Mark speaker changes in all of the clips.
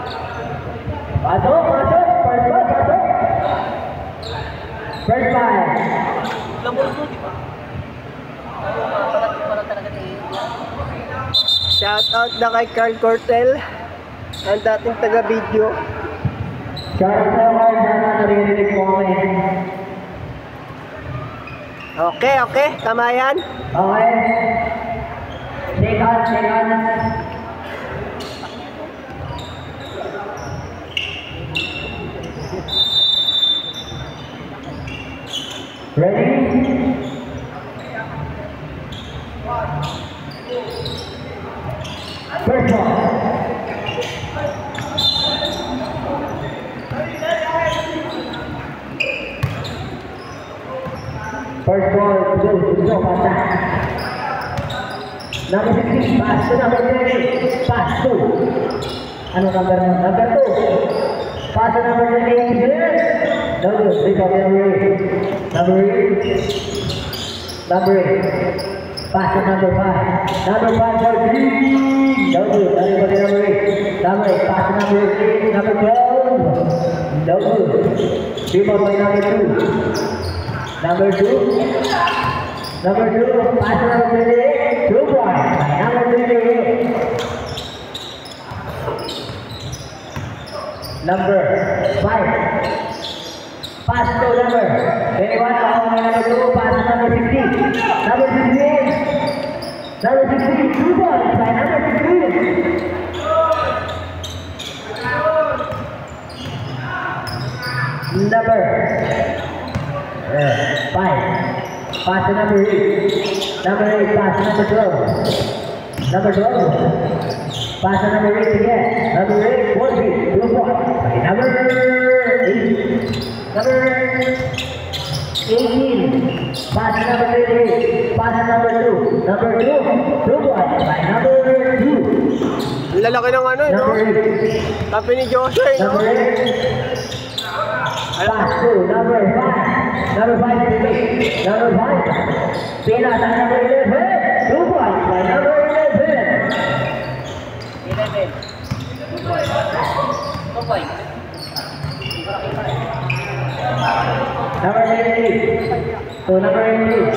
Speaker 1: Pasok, pasok. First ball, pasok. First ball.
Speaker 2: Shout out na kay Carl Cortel, ang dating taga-video.
Speaker 1: Shout out sa Carl, sana naririnig mo kami.
Speaker 2: Okay, tama yan.
Speaker 1: Okay. Second. Ready? First ball. First ball, go, pass. Number 16, pass to number 20, pass to. Ano number 2? Pass to number 28, good. No good, pick up number 8. Number 8. Pass to number 5. Number 5 for green. No good, number 8. Number 8, pass to number 8. Number 12. No good. Pick up by number 2. Number 2, pass to number 28, 2 points by number 28. Number 5, pass to number 21, number 2, pass to number 16. Number 16, 2 points by number 16. Number 5, pass to number 8. Number 8, pass to number 12. Number 12, pass to number 8 again. Number 8, 40, 2 points by number 8. Number 18, pass to number 38. Pass to number 2. Number 2, 2 points by number 2.
Speaker 2: Lalaki ng ano, no? Tapi ni Joshua, no?
Speaker 1: Number 8. Pass to number 5. Number 5 to me. Number 5. Pina sa number 11. 2 points by number 11.
Speaker 3: 11. 2 points. 2 points.
Speaker 1: Number 88. To number 88.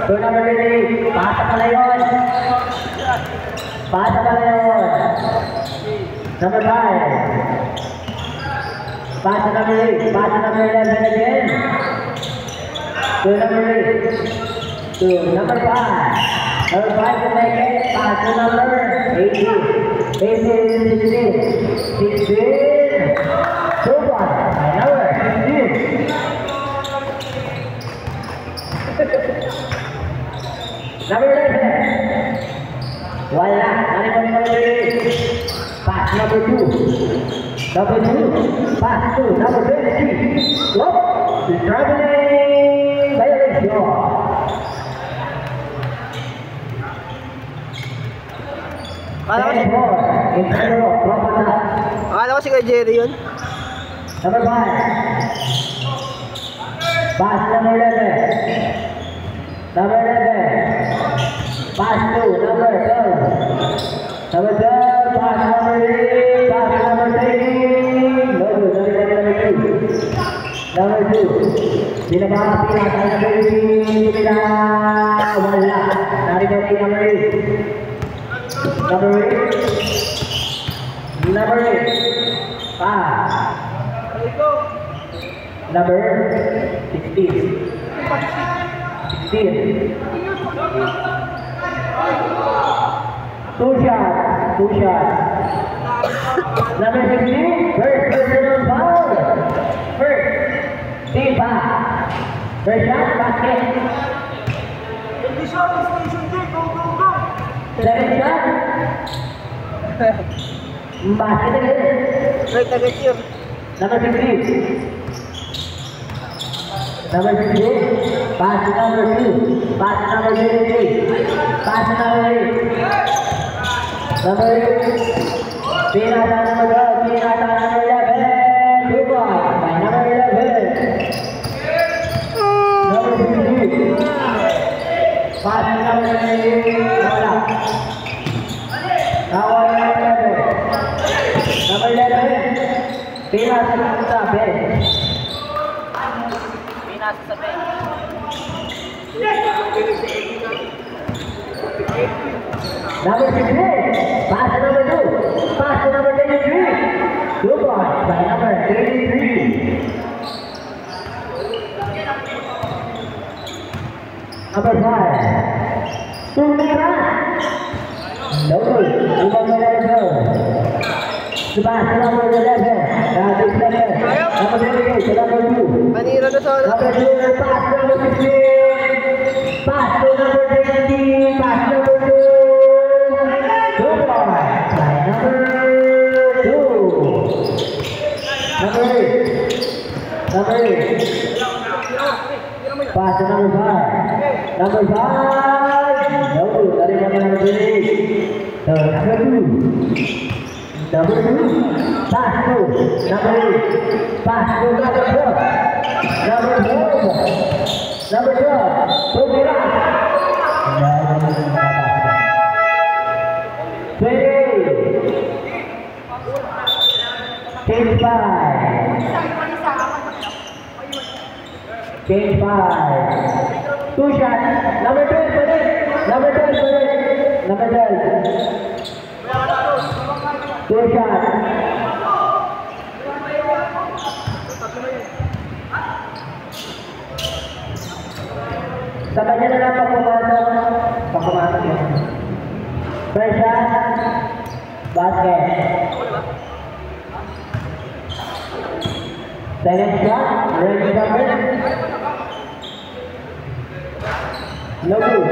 Speaker 1: To number 88. Pasa pala yun. Pasa pala yun. Number 5. Pass to number 8, pass to number 11 again. To number 8. To number 5. Number 5 to make it. Pass to number 18. 16. 2 points by number 16. Number 11. Wala. Number 8. Pass number 2. Number 2, pass to number 23. Look, the traveling violation.
Speaker 2: Akala ko si Kuya Jerry yun.
Speaker 1: Number 5. Pass number 11. Number 11. Pass to number 12. Number 12, pass number 8. Pass number 13. No good, number 2. Binabati na tayo na Pilipinas. Wala. Narito si number 8. Number 8. Number 8. Pass. Number 16. 16. 2 shots. Number 16. First personal foul. First. Team pass. First shot, basket. Second shot. Basket again.
Speaker 2: Right agad yun.
Speaker 1: Number 16. Number 16. Pass to number 2. Pass to number 23. Pass to number 8. Number 8. Pinata number 12. Pinata number 11. 2 points by number 11. Number 16. Pass to number 8. Wala. Number 11. Number 11. Pila sa bench.
Speaker 3: Pinasa sa bench.
Speaker 1: Number 58, pass to number 2, pass to number 23. 2 points by number 33. Number 5, Tumira. No good, Ibang Melenjo. Pass to number 11, number 7, number 28 to number 2.
Speaker 2: Panira na sa
Speaker 1: Number 2, pass to number 16, pass to number 20, pass to number 2. 2 points by number 2. Number 8. Number 8. Pass to number 5. Number 5. No, dari mana number 8. Number 2. Number 2. Pass to number 8. Pass to number 12. Number 12. Number 12. Tumira. 25. Change 5. 2 shots. Number 12 for it. Number 12 for it. Number 12. 2 shots. Sabay niya na lang pag-pumasok yun. First shot. Basket. Second shot, ready cover. No good.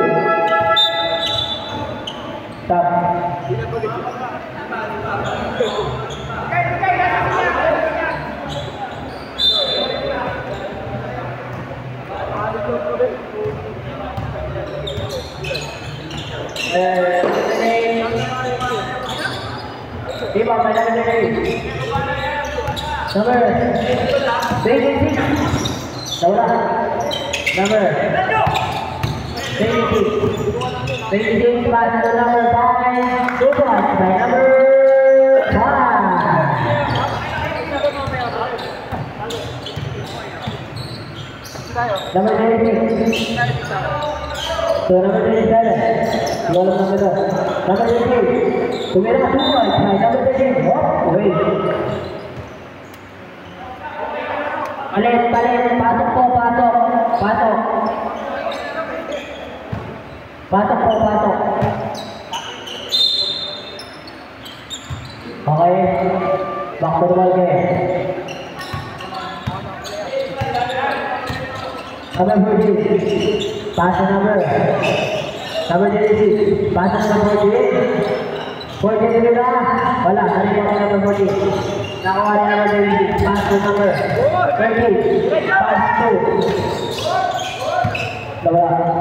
Speaker 1: Stop. Iba, may nakalagay. Number 26. Nawala. Number 26. 26 pass to number 5. 2 points by number 5. Number 26. So number 27. Walang number 2. Number 28. Tumira 2 points by number 13. Oh, wait. Palit, pasok po, pasok. Pasok po, pasok. Okay, back to the ball game. Number 14, pass to number 26, pass to number 48. 48 nila, wala, narinig ako number 14. Nakuha rin naman din, pass to number 30, pass to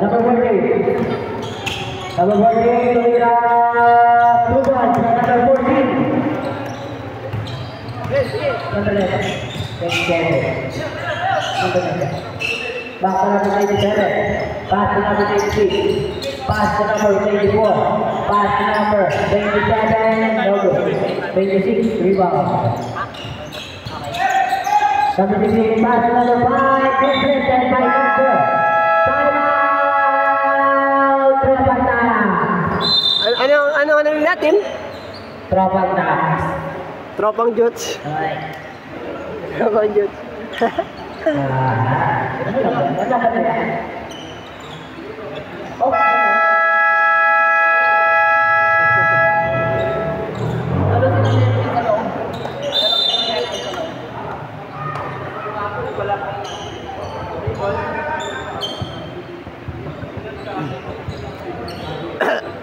Speaker 1: number 48. Number 48, tumira 2 points, number 14. Number 11, 27. Back to number 27, pass to number 26, pass to number 24, pass to number 27, no good. 26, rebound. Number 16, pass to number 5, deflected by number. Timeout, Tropang Tax.
Speaker 2: Ano yung natin?
Speaker 1: Tropang Tax.
Speaker 2: Tropang Jots.
Speaker 1: Okay.
Speaker 2: Tropang Jots.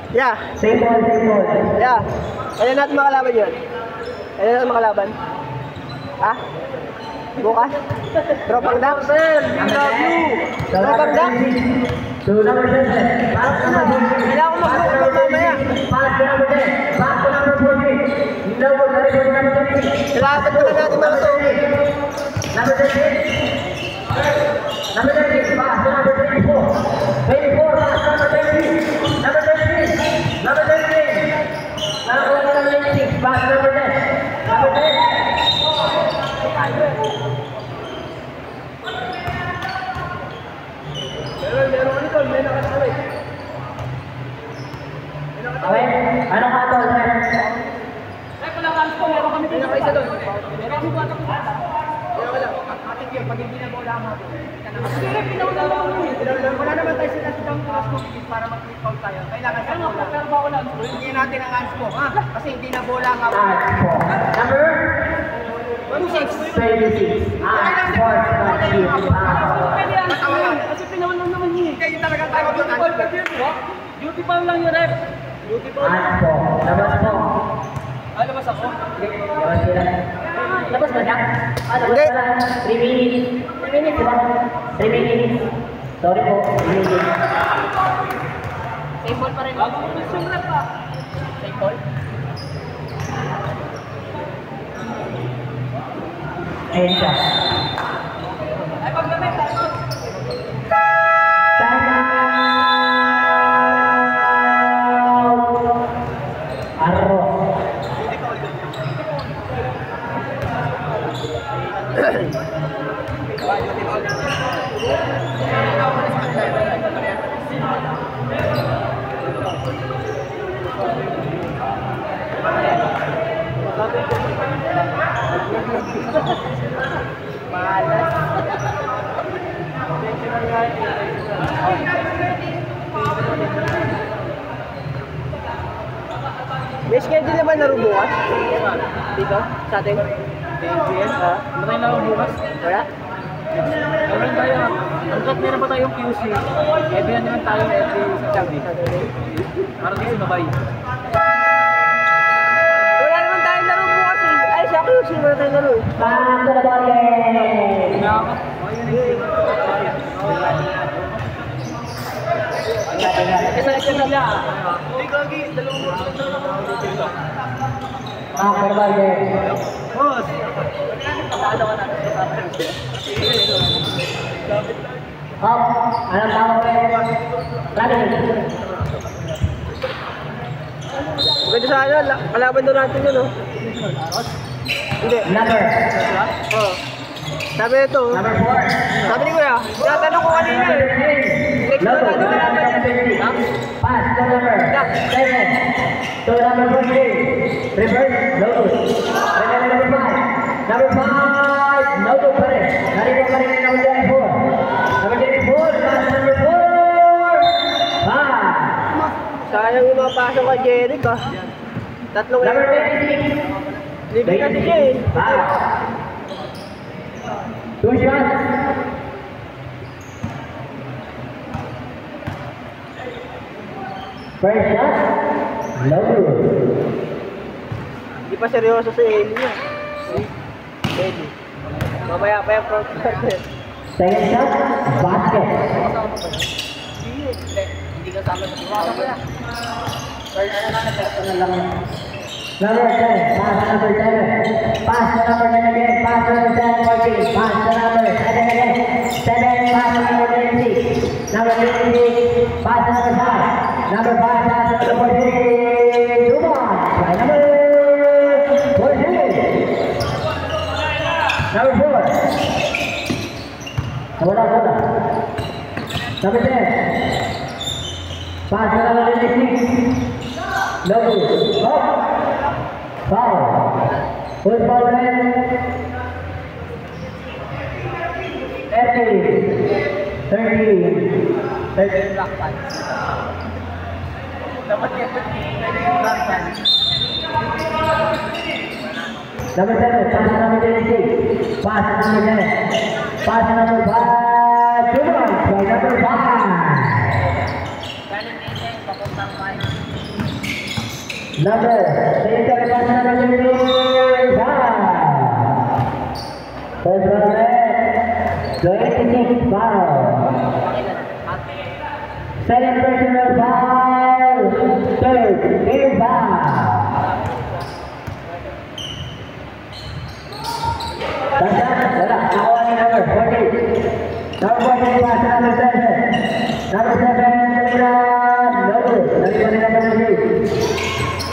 Speaker 2: Yeah.
Speaker 1: Same ball.
Speaker 2: Yeah. Kaya natin makalaban yun. Kaya natin makalaban. Ha? Bukas? Tropang Dax? Tropang Dax?
Speaker 1: So number 7. Pass to number 14.
Speaker 2: Kailangan ko mag-move mamaya.
Speaker 1: Pass to number 10. Pass to number 14. Number 30.
Speaker 2: Kailangan tagulan natin mga to.
Speaker 1: Number 13. Number 13. Pass to number 24. 24. Pass to number 30. Number 13. Number 13. Number 26. Pass to number 10. Number 10.
Speaker 2: Wala naman tayo sila sa taas mo para mag-foul tayo. Kailangan sa bola. Pero ba wala? Hindi natin ang hands mo, ha? Kasi hindi na bola nga.
Speaker 1: Number
Speaker 2: 26.
Speaker 1: 36. Sports
Speaker 3: Kasi pinawal lang naman yun.
Speaker 2: Hindi talaga tayo doon.
Speaker 3: Duty foul lang yung ref. Duty foul.
Speaker 1: Labas po.
Speaker 3: Labas ako.
Speaker 1: Labas sila. Labas ba siya?
Speaker 2: Hindi.
Speaker 1: 3 minutes. 3 minutes, diba? 3 minutes. Sorry po, 3 minutes.
Speaker 3: Same ball pa rin. Yung ref pa. Same ball.
Speaker 1: Ayun siya.
Speaker 3: Ay, pagdamit tayo.
Speaker 1: Arro.
Speaker 2: May schedule na ba laro bukas? Dito? Sa atin?
Speaker 3: DNPS, ha? Matay na ako bukas.
Speaker 2: Wala?
Speaker 3: Meron tayo. Hanggat meron pa tayong QC. Every na naman tayo every Saturday. Para di sumabay.
Speaker 2: Wala naman tayong laro bukas eh. Ay, sa QC wala tayong laro eh.
Speaker 1: Paano na ba
Speaker 3: Kaya ako. Isa ito nila. Hindi gagi. Dalawang oras na lang ako.
Speaker 1: Carvalho.
Speaker 3: Boss! Paano ka natin sa
Speaker 1: Hop. Anong tawag ko yun? Running.
Speaker 2: Pwede sa ano, kalaban doon natin yun, oh. Hindi.
Speaker 1: Number.
Speaker 2: Oh. Sabi ito, oh.
Speaker 1: Number 4.
Speaker 2: Sabi ni Kuya, tinatanong ko kanina eh. Next na
Speaker 1: Logo.
Speaker 2: natin.
Speaker 1: Pass to number 7. To number 14. Reverse. Logo. And then number 5. Number 5. Logo pa rin. Narito pa rin ang number 4. Number 24. Pass to number 4. Pass.
Speaker 2: Sayang yung mga pasok kay Jeric, ah. Tatlong
Speaker 1: Number
Speaker 2: error.
Speaker 1: 26.
Speaker 2: Libre kasi siya eh.
Speaker 1: Pass. 2 shots. First shot. Logo.
Speaker 2: Hindi pa seryoso si Eli niya. Eli. Mamaya pa yung front court.
Speaker 1: Second shot. Basket.
Speaker 3: Hindi ka sama sa iwasan ko yan.
Speaker 1: Number 10. Pass to number 7. Pass to number 10 again. Pass to number 10. 14. Pass to number 7 again. 7. Pass to number 26. Number 26. Pass to number 5. Number 5. Pass to number 14. 2 more. Try number 14. Number 4. Wala. Number 10. Pass to number 26. Logo. Up. Foul. Full foul line. 30. 30.
Speaker 3: Black pants. Dapat yan. Black pants.
Speaker 1: Number 7, pass to number 26. Pass to number 10. Pass to number 5. 2 points by number 5.
Speaker 3: Galing natin, papuntang 5.
Speaker 1: Number, same time pass to number 25. First round red. 26 foul. Second personal foul. Third, team foul. Wala. Nakuha ni number 40. Number 40 pass to number 7. Number 7, Logo. Nalipa ni number 3.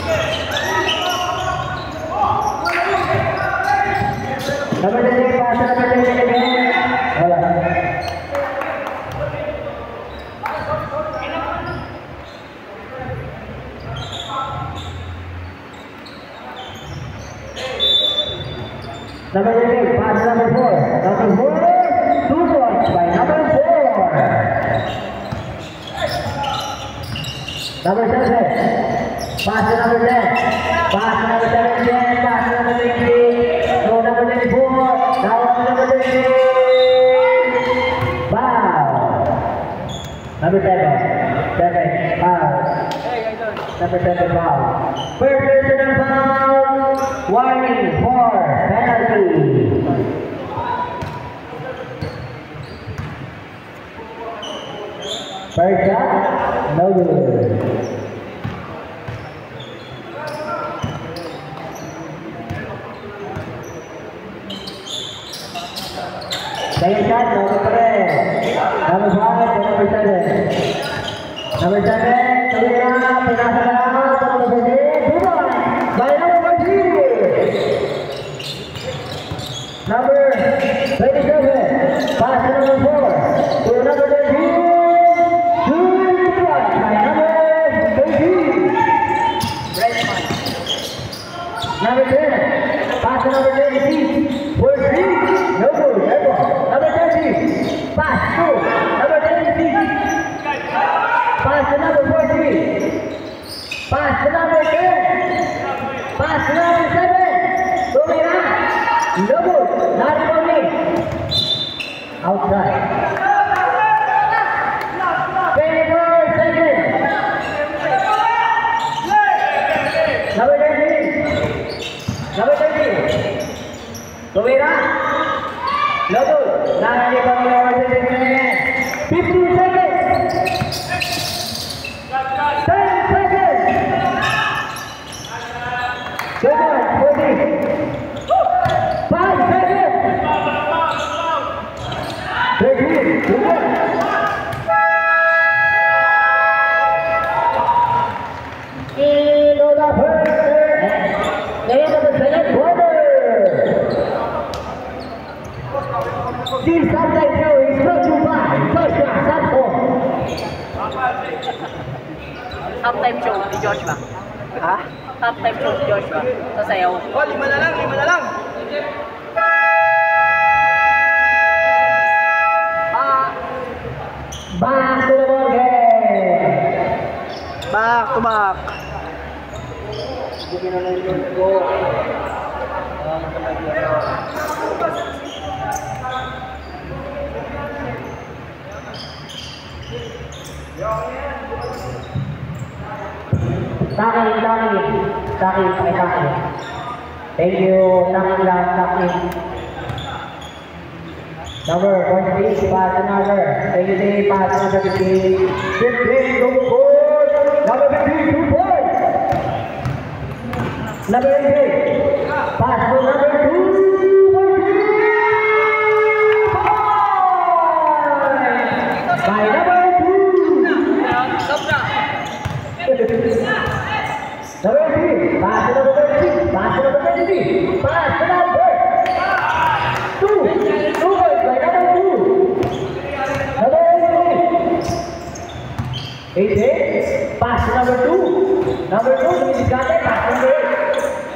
Speaker 1: Number 3, pass to number 10 again. Wala. Number 3, pass to number 4. Number 4. 2 points by number 4. Number 7. Pass to number 10. Pass to number 17. Pass to number 20. No, number 24. Now number 20. Foul. Number 7. 7. Foul. Number 7 foul. First personal foul. Warning for penalty. First shot, no good. Second shot, number 3. Number 5 to number 7. Number 7, Tawira, pinasa na lang, number 7, Dubai, by number 3. Number 27, pass to number 4, to number 13, Dubai, by number 13. Number 10, pass to number 26, for 3, no good, number 30, pass to number 26. Pass to number 14. Pass to number 10. Pass to number 7. Tumira. No good. Not for me. Outside. 24 seconds. Number 13. Number 13. Tumira. No good. Not for me. 15 seconds. 10 seconds. Good one, 40. 5 seconds. 13. Good one. Into the first into the second quarter. This Sunday show is brought to you by Joshua Samson.
Speaker 3: Halftime show ni Joshua.
Speaker 2: Ha?
Speaker 3: Halftime show ni Joshua. Sasayaw.
Speaker 2: Oh, 5 na lang, 5 na lang.
Speaker 1: Back to the ball game.
Speaker 2: Back to back.
Speaker 1: Taki. Thank you, Taki. Number 1 pass to number 15, pass to number 15, 15, go forward, number 15, 2 points. Number 18, pass to number 2, 14, by number 2. Number 18, pass to number 26, pass to number 23, pass to number 2. Pass to number 2. Number 2, he's got it. Pass to number 8.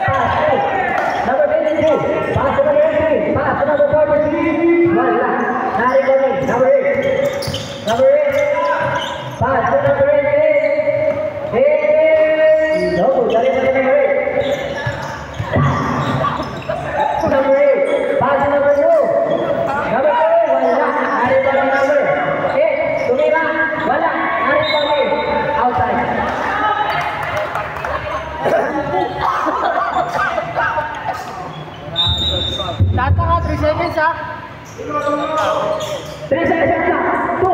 Speaker 1: Pass to number 22. Pass to number 18. Pass to number 43. Wala. Nari ko rin. Number 8. Number 8. Pass to number 8. No, dali na number 8. Number 8. Pass to number 2. Number 2. Wala. Nari ko rin number 8. Tumira. Wala. Nari ko rin. Outside.
Speaker 2: Tata ka, 3 seconds ha.
Speaker 1: 3 seconds na. 2.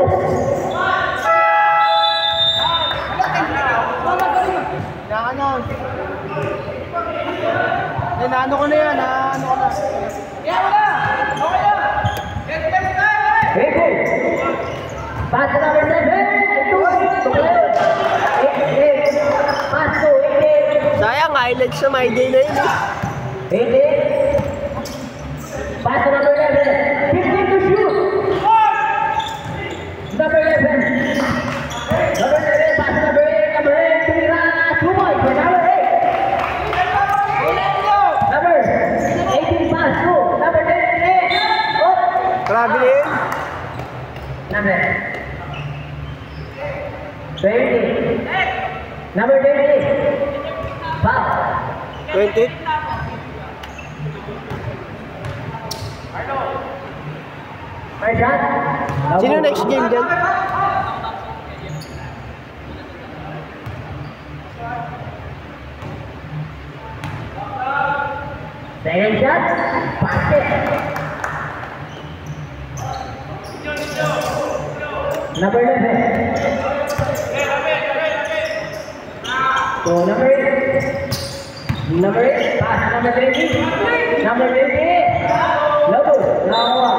Speaker 2: Na-announce. Na-ano ko na yan, na-ano ko na.
Speaker 1: Hey, pass to number 7. 2. Pass to 8.
Speaker 2: Sayang, highlights na my day na yun eh.
Speaker 1: 8. Pass to number 11. 15 to shoot. Number 11. Number 11. Pass to number 8. Number 8. Tumira. 2 points for number 8. Number 18. Pass to number 10.
Speaker 2: Traveling.
Speaker 1: Number 20. Foul.
Speaker 2: 20.
Speaker 1: First shot.
Speaker 2: Sino next game dyan?
Speaker 1: Second shot. Basket. Number 11. So number 8. Number 8. Pass number 20. Number 20. Logo. Nawa.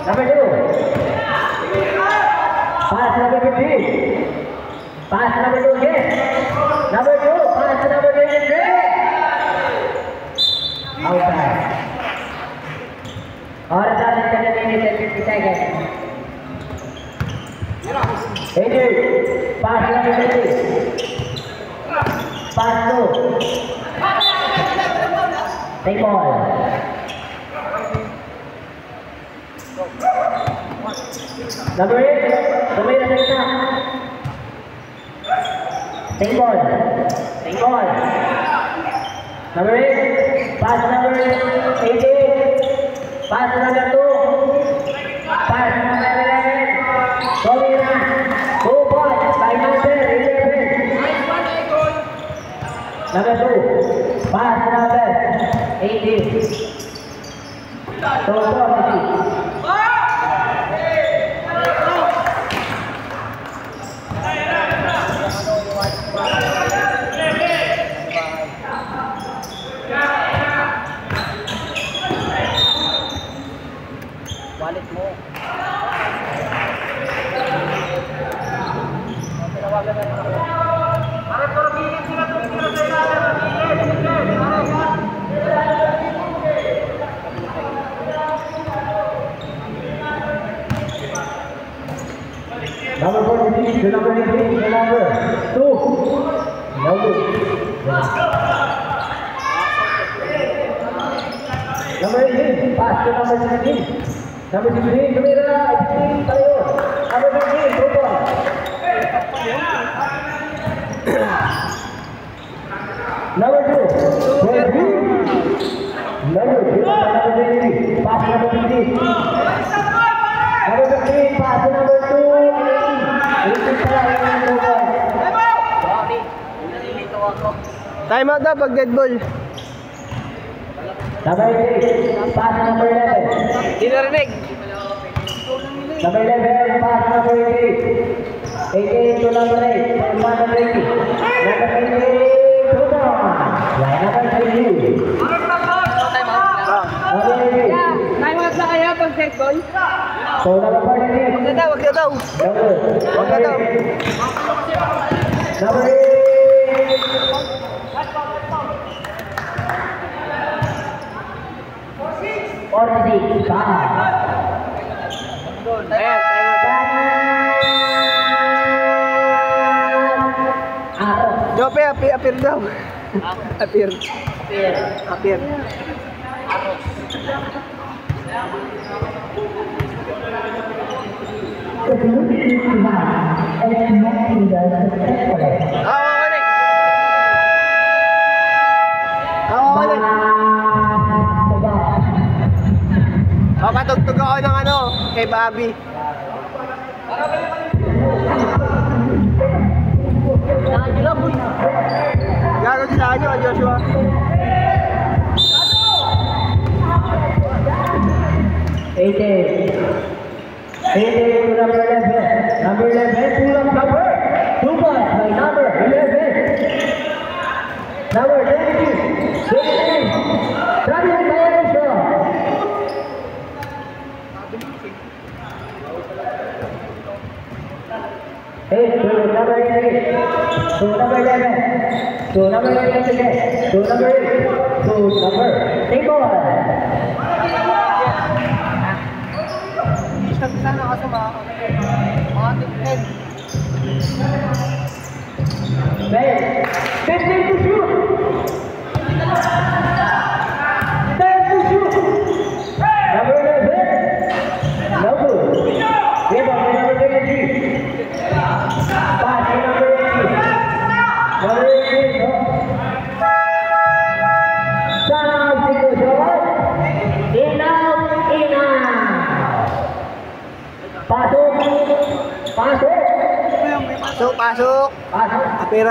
Speaker 1: Number 2. Pass number 15. Pass number 2 again. Number 2. Pass number 23. Outside. और 7 minutes and 50 seconds. 88. Pass number 20. Pass 2. Take ball. Number 8. Tumira sa isa. Take ball. Take ball. Number 8. Pass number 88. Pass number 2. Pass number 11. Tumira. 2 points by number 11. Number 2. Pass number 18. 2 points.
Speaker 3: Wallet mo.
Speaker 1: Number 46, the number 18, the number 2. No good. Number 18, pass to number 16. Number 16, tumira, 16 tayo. Number 15, go ball. Number 2, 20. Number 20, pass to number 15. Number 15, pass to number 2. 18 tayo, go ball.
Speaker 2: Time out na pag dead ball.
Speaker 1: Number 8, pass to number 11.
Speaker 2: Hindi narinig.
Speaker 1: Number 11, pass number 8. 88 to number 8. Number 20. Number 28 to down. Line number 3. Number 88.
Speaker 2: Time out na kaya pag dead ball.
Speaker 1: So number 48.
Speaker 2: Wag na daw, wag na daw. Wag na daw.
Speaker 1: Number 8. Or the pass.
Speaker 2: Ayan, Jope, apir daw. Apir. Apir. O, patugtog ako ng ano, kay Bobby. Gago sa inyo, Joshua.
Speaker 1: Eighty to number 11. Number 11 to number 2 points by number 11. Number 22. 23. Travis Mayeso. 8 to number 8. To number 11. To number 11 again. To number 8. To number 3 ball.
Speaker 2: Sana kasi mga 10.
Speaker 1: 15 to shoot. 10 to shoot. Number 11. No good.
Speaker 2: Pasok, pasok.
Speaker 1: Pasok.
Speaker 2: Apir.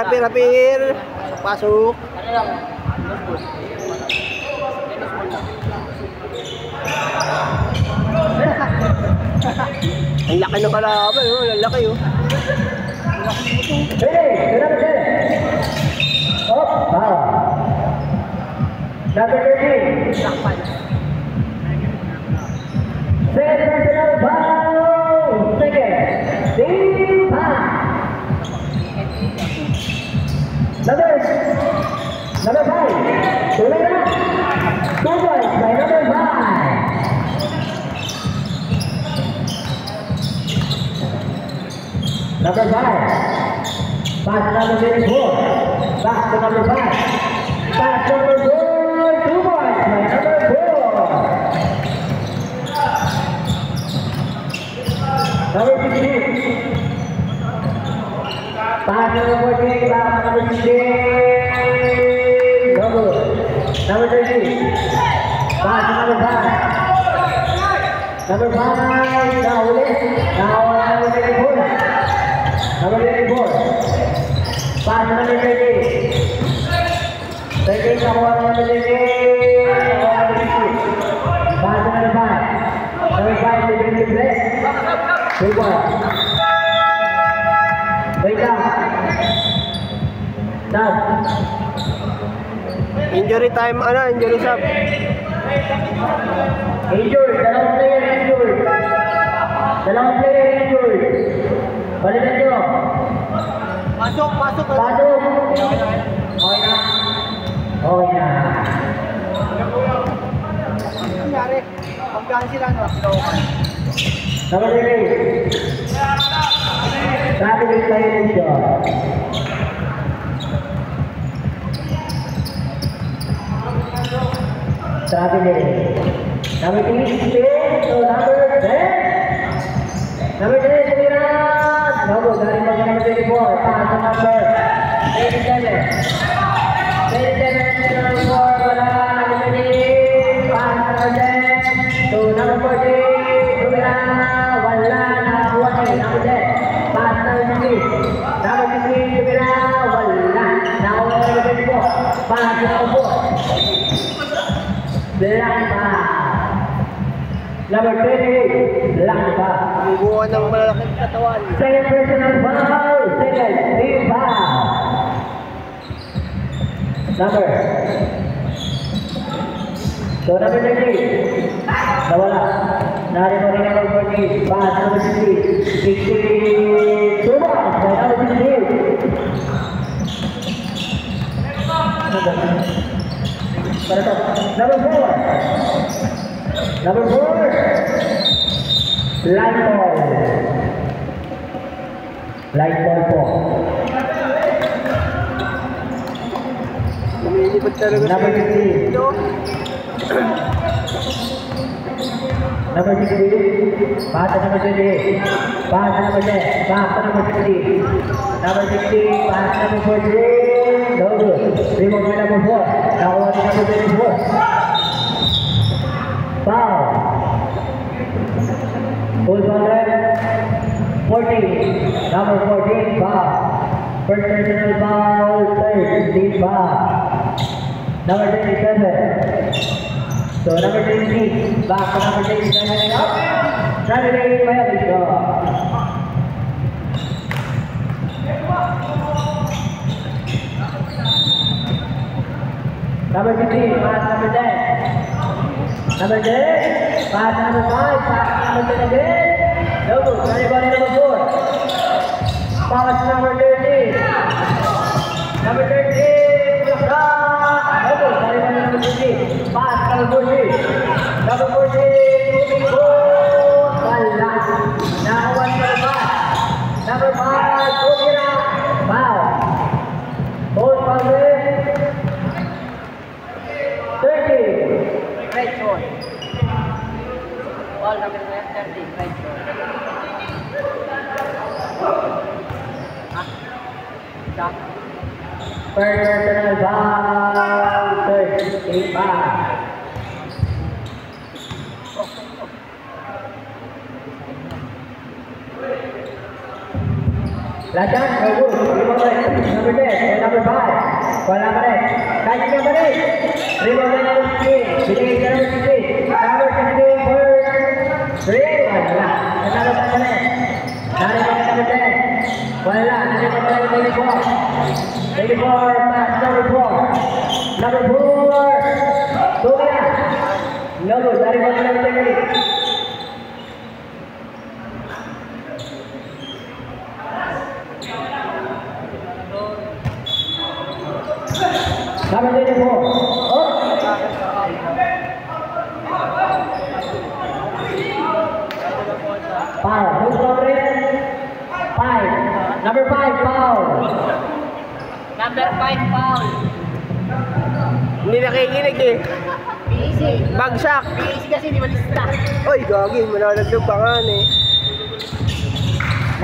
Speaker 2: Pasok.
Speaker 3: Ano lang?
Speaker 2: Ang laki ng kalaban, oh. Ang laki, oh.
Speaker 1: Ready, up, foul. Number 13. Second personal foul. Second. Team foul. Number 5. Tuloy na. 2 points by number 5. Number 5. Pass number 24. Back to number 5. Pass number 4. 2 points by number 4. Number 16. Pass number 14. Back to number 16. No good. Number 13. Pass to number 5. Number 5. Now number 24. Number 24. Pass to number 13. 13 nakuha ng number 13. Pass to number 5. Number 5 to bring the play. 2 points. Wait lang. Stop.
Speaker 2: Injury time, injury sub.
Speaker 1: Injured. Dalawang player injured. Balikan nyo.
Speaker 2: Pasok.
Speaker 1: Pasok. Okay na.
Speaker 2: Nangyari. Pagkaan sila, no?
Speaker 1: Number 3. Traffic violation. Number 3, stay. So number 10. Number 10, tumira. No, dari number 24. Pass to number 87. 87, number 4. Wala. Number 3. Pass to number 10. So number 14. Tumira. Wala. Nakakuha kayo. Number 10. Pass to number 16. Number 16. Tumira. Wala. Nakakuha kayo. Number 24. Pass to number 4. Black pa. Number 28, black pa.
Speaker 2: Bubuhan ng malalaking katawan.
Speaker 1: Second personal foul. Second team foul. Number. So number 30. Nawala. Nari mo rin number 40. Pass number 60. 60. Tumas. By number 60. Number 4. Light ball po.
Speaker 2: Lumilipad talaga
Speaker 1: Number 15.
Speaker 2: Ito.
Speaker 1: Number 16. Pass to number 28. Pass to number 10. Pass to number 16. Number 16. Pass to number 43. No good. Remove by number 4. Nakuha ni number 24. Foul. Full ball 14. Number 14. Foul. First personal foul. Third team foul. Number 27. So number 23, back to number 27 up. Saturday, Malaysia. Number 15, pass number 10. Number 10, pass number 5, pass number 10 again. No good, anybody number 4. Pass number 13. Number 13, push up. No good, anybody number 15. Pass number 14. Number 14, moving forward. Wala. Nakakuha number 5. Number 5, Kukira. Foul. Hold foul. 30.
Speaker 3: Right shot. Ball number 30, right shot. Stop.
Speaker 1: Personal foul. 35. Lajan, bagus. Number 10, number 5. Bola balik. Kaji number 8. Rebound number 16. Bikin number 16. Number 16 for 3. Wala. Another time. Dari number 10. Wala. Nanti number 24. 24 pass number 4. Number 4. Surya. Number dari number 3. Number 24. Oh. Foul. Who's number 5? Number 5, foul.
Speaker 3: Number 5 foul.
Speaker 2: Hindi nakikinig eh.
Speaker 3: PEC.
Speaker 2: Bagsak.
Speaker 3: PEC kasi di malista.
Speaker 2: Oy, gagi. Manalaglag pa nga eh.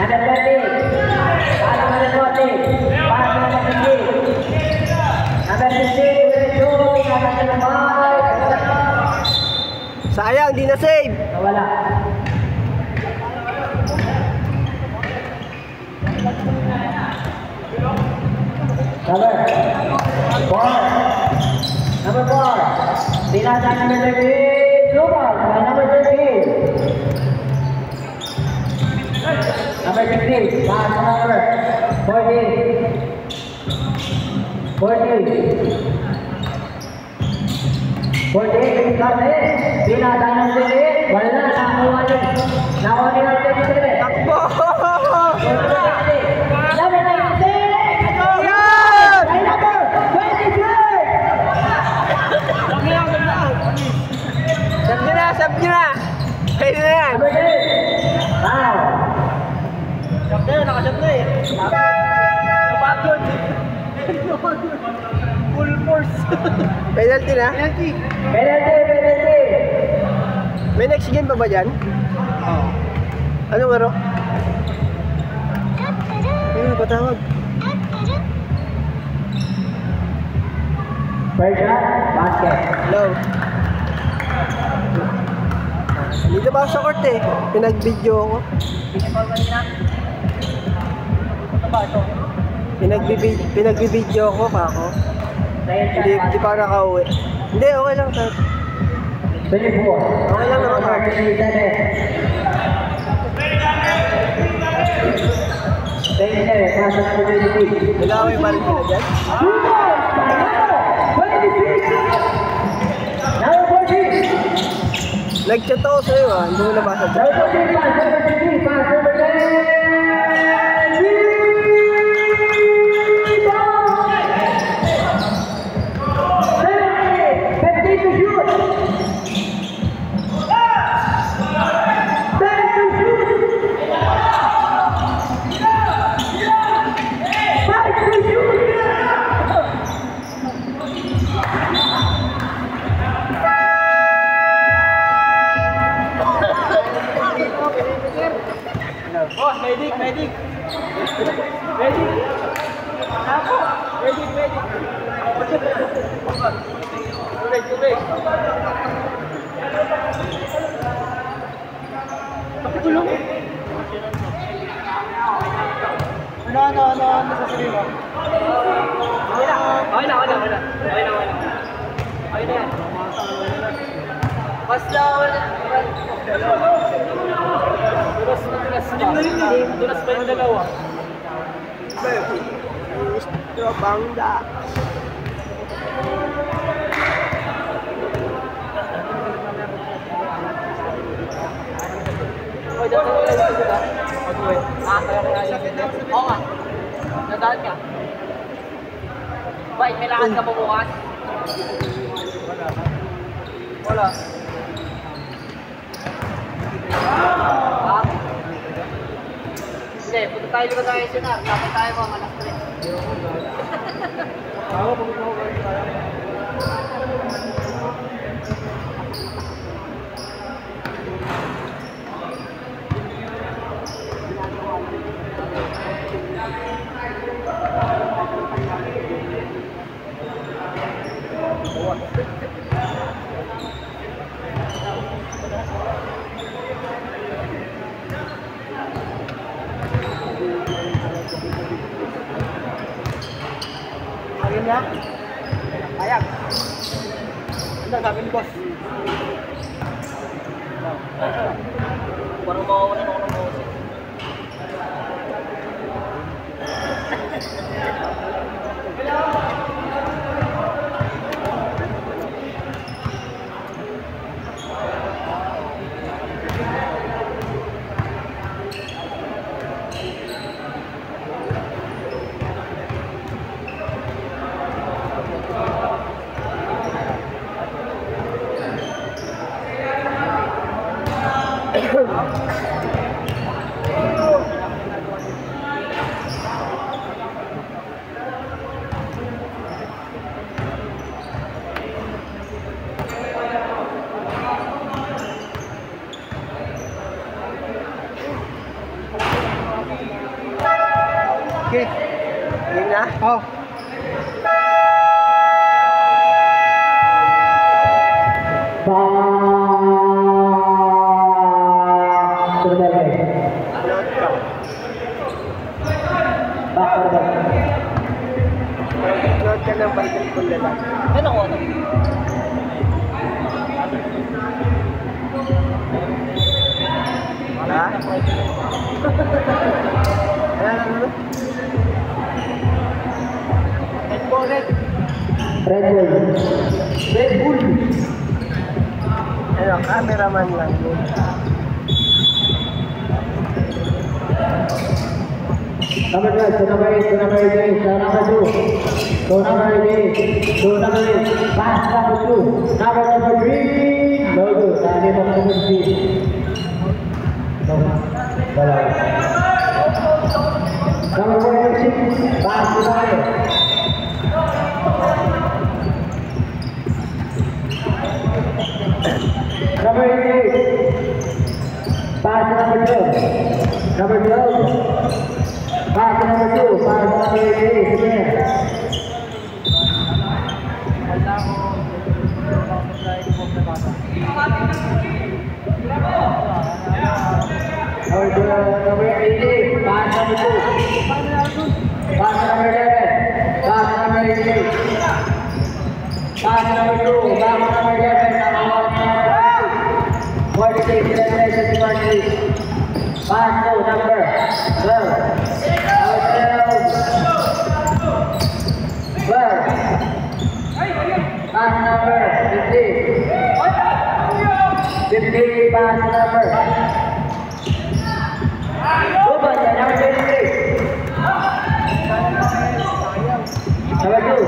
Speaker 1: Number 20. Pass number 40. Pass number 50. Number 15,
Speaker 2: Sayang, di na save.
Speaker 1: wala. Number 4. Tinasa number 13. Global. Number 13. Number 15. Pass number 14. 48 kali bila tangan sini wala nakuha ni natin sini
Speaker 2: Takbo!
Speaker 1: number 19
Speaker 2: Yan!
Speaker 1: number 23
Speaker 2: Sab nyo na, sab nyo na! Pwede na yan!
Speaker 1: number 3 wow
Speaker 3: Sab na yun, nakasab na eh. Napak yun. Full force.
Speaker 2: Penalty na?
Speaker 3: Penalty.
Speaker 1: penalty
Speaker 2: May next game pa ba dyan?
Speaker 3: Oo.
Speaker 2: Anong laro? Ayun, patawag.
Speaker 1: first shot basket
Speaker 2: Hello. Dito ba ako sa court eh? Pinag-video ako.
Speaker 3: Pinipal kanina. Ito ba ito?
Speaker 2: Pinag-video ako pa ako. Hindi pa nakauwi. Hindi, okay lang.
Speaker 1: 24
Speaker 2: Okay lang naman. Wala kami parin nila dyan. Nag-chat ako sa'yo ah. Hindi mo nabasa dyan.
Speaker 3: Boss, medic. Medic. Ako. Medic. Tubig. Pakitulong. Ano sasabihin mo? Okay na yan. Basta wala. Dulas pa yung dalawa.
Speaker 2: Tropangda.
Speaker 3: Oy, dito lang sila. Okay. Oo nga. Nadaan ka. Bay, may lakad ka po bukas? Wala. Hindi, punta tayo dito tayo sinar. Dapat tayo mga alas 3.
Speaker 2: niya? Ayak. Ano sabi ni boss?
Speaker 3: Parang mawawalan ako ng boses.
Speaker 2: Okay. Yun na? Oo. Load ka. Load ka ng basketball na lang.
Speaker 3: Ano ko? Ano?
Speaker 2: Ha? Ano?
Speaker 1: Red Bull.
Speaker 2: Ano, cameraman lang yun.
Speaker 1: Number 12, to number 8, to number 8, to number 2. To number 8, to number 8. Pass number 2. Number 3. No good. Tadi number 3. No. Balas. Number 46. Pass to number 8. Number 8. Pass to number 12. Number 12. Pass to number 2. Pass to number 8. Again. Number 88. Pass number 2. Pass number 11. Pass number 88. Pass number 2. Back number 11. Number 46. Celebration 46. Pass to number 12. Pass number 15. 15 pass number. Open the number 23. Number 2.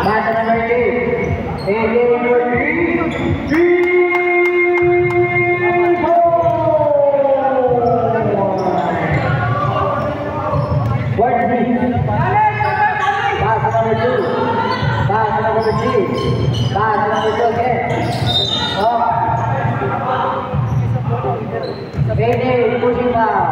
Speaker 1: Pass number 8. 18 number 3. 3. 4. Pass number 2. Pass number 3. Pass number 2 again. Up. Finish. Pushing foul.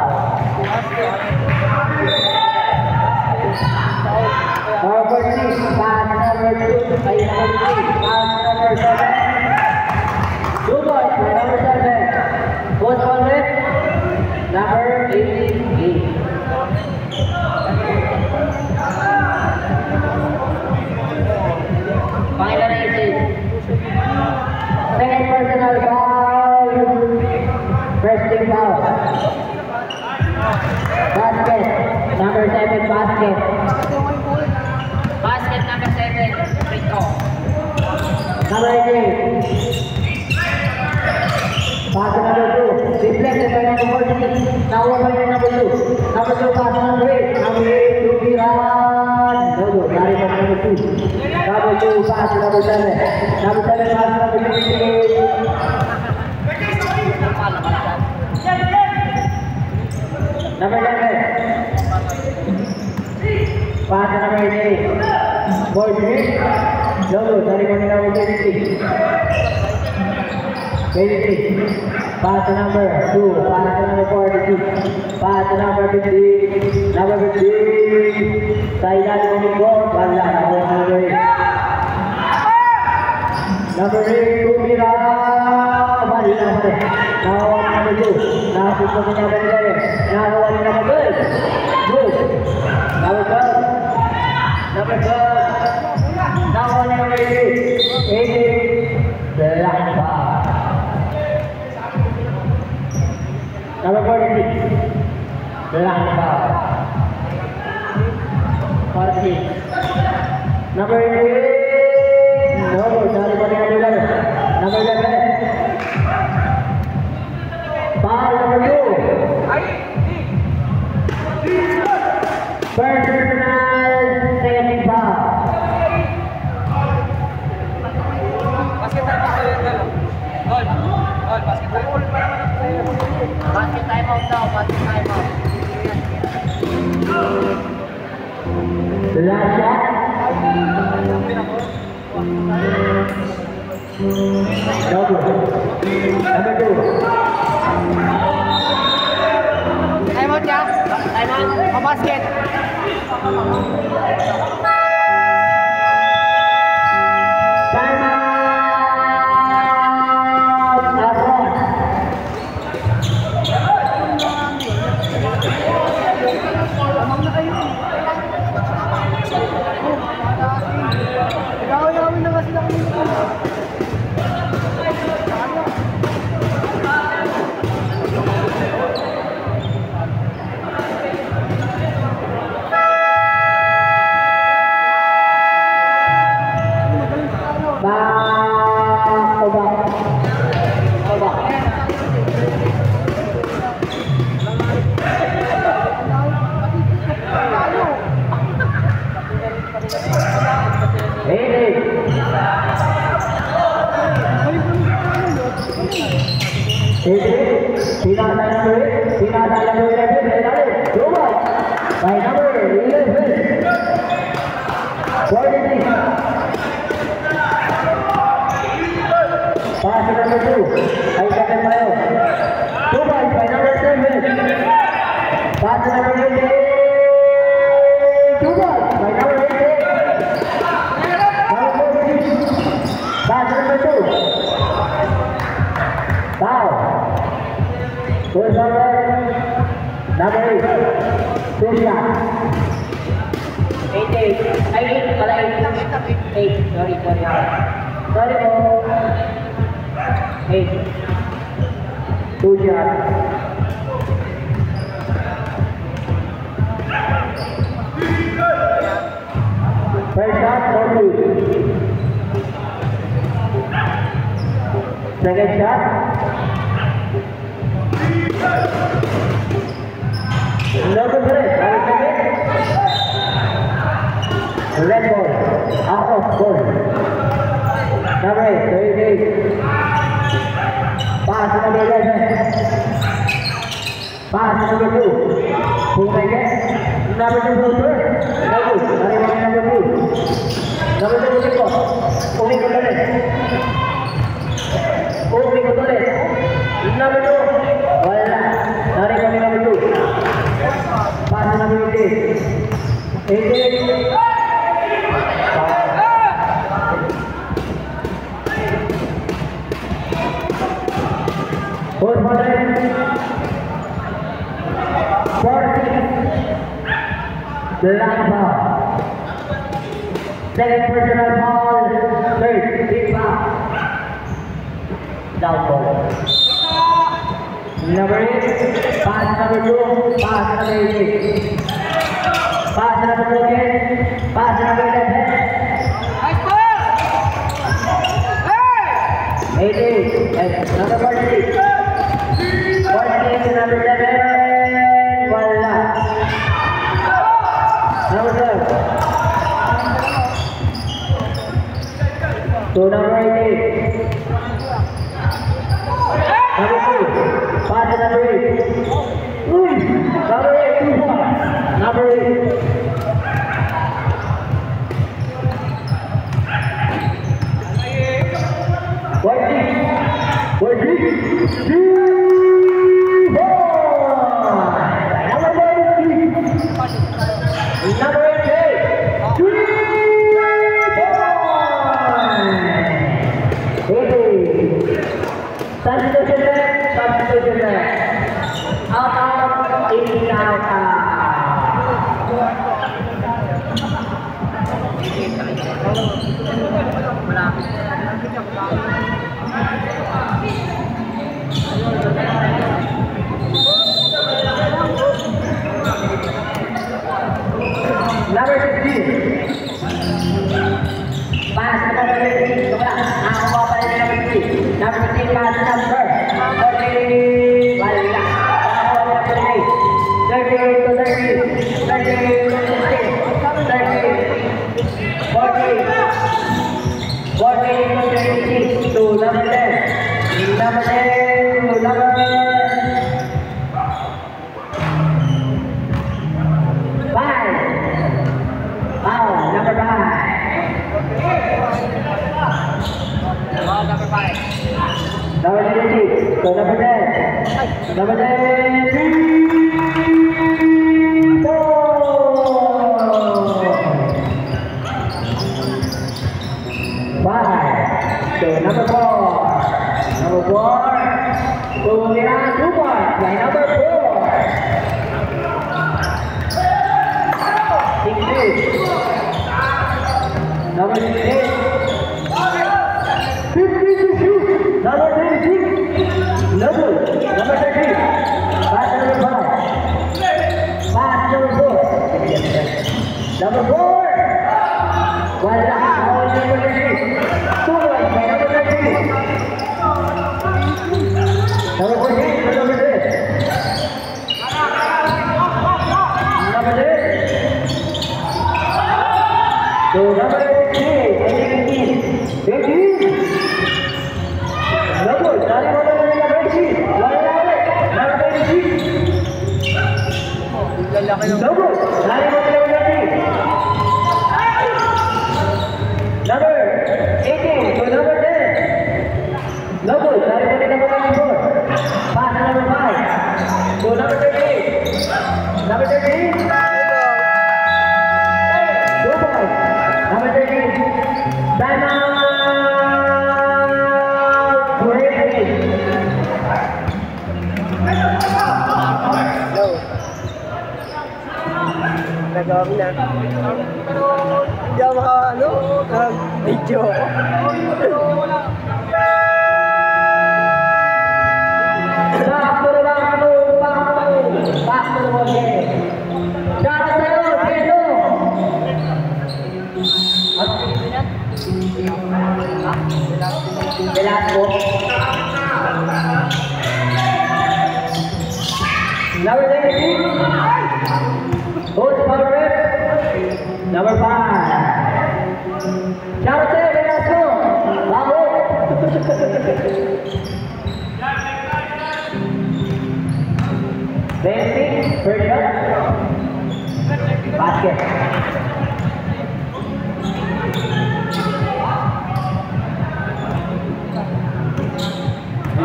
Speaker 1: Number 6. Pass number 2. Ay, number 3. Pass number 7. 2 points for number 7. Post on with number 88. Final 18. Second personal foul. First team foul. Basket. Number 7 basket.
Speaker 3: Basket number 7. Rico.
Speaker 1: Number 18. Basket number 2. Deflected by number 46. Now over by number 2. Number 2 pass number 8. Number 8 to be run. No good. Sorry for number 2. Number 2 pass to number 7. Number 7 pass to number 58. Number 11. Pass to number 88. Boy, no good. Sorry for number 23. 23. Pass to number 2. Pass to number 42. Pass to number 50. Number 50. Sa ilalim ng lingkod. Wala. Number 8. Number 8. Tumira. Mali number. Nahawa ni number 2. Nakapito ni number 11. Nahawa ni number 12. Good. Number 12. Number 12. 46. Number 8. No, sorry for the number 11. Foul number 2. Personal second foul.
Speaker 3: Basket time out daw, basket time out.
Speaker 1: Last shot. Double. Number 2.
Speaker 2: Time out niya. Time out. Basket.
Speaker 1: Time out. Abroad.
Speaker 2: Gawin na kasi lang nito. By number 11. 46. Pass to number 2. Ay second tayo. 2 points by number 7. Pass to number 8. 2 points by number 8. Number 46. Pass to number 2. Foul. Goes over. Number 8. 2 shots. 8. Ay, 8 pala 8. 8. Sorry. Sorry po. 8. 2 shots. First shot, no good. Second shot. No good for it. Red ball. Out of goal. Number 8. 38. Pass to number 11. Pass to number 2. Pull back it. Number 2 goes first. No good. Narinig number 2. Number 2 ulit po. Umikot ulit. Number 2. Wala. Narinig number 2. Pass to number 8. 8. Fourth one. 40. The last ball. Second personal foul. Third. Big foul. Down ball. Number 8. Pass number 2. Pass number 8. Pass number 2 again. Pass number 11. Nice ball! Hey!
Speaker 1: 8. And number 46. 48 to number 7. Wala. Number 12. To number 18. Number 2. Pass to number 8. Uy! Number 8. 2 points. Number 8. What? Number 8. 3 Substitution. Out. In out. Number 16. Pass to number 16. Tumula. Nakakuha pa rin number 16. Number 16, pass to number 40. Wala nila. Nakakuha rin number 38 to 30. 38 to 16. 30. 40. 40 to 36 to number 10. Number 10 to number 5. Foul, number 5.
Speaker 3: Number 5.
Speaker 1: Number 36 to number 10. Number 10, 3, 4. 5 to number 4. Number 4 to Miran 2 points by number 4. 6. Number 6. 50 to shoot. Number 36. Number 13. Pass number 5. Pass number 4. Number 4. Wala. Number 13. 2 points by number 13. Number 14 to number 3. Number 3. So number 18. 18. Number, dari mana number 18? Number 26. Number, dari mana number 18? Number 18 to number 10. Number, dari mana number 94? Pass number 5 to number 38. Number 38. 2 points. Number 38. Time out.
Speaker 2: Nagawa na. Hindi ako video.
Speaker 1: Sakto na lang ako. Sakto na mo. Shoutout sa'yo, Pedro. Velasco. Number 19. Who's power rep? Number 5. Shoutout sa'yo, Velasco. Bravo. 20, first shot. Basket.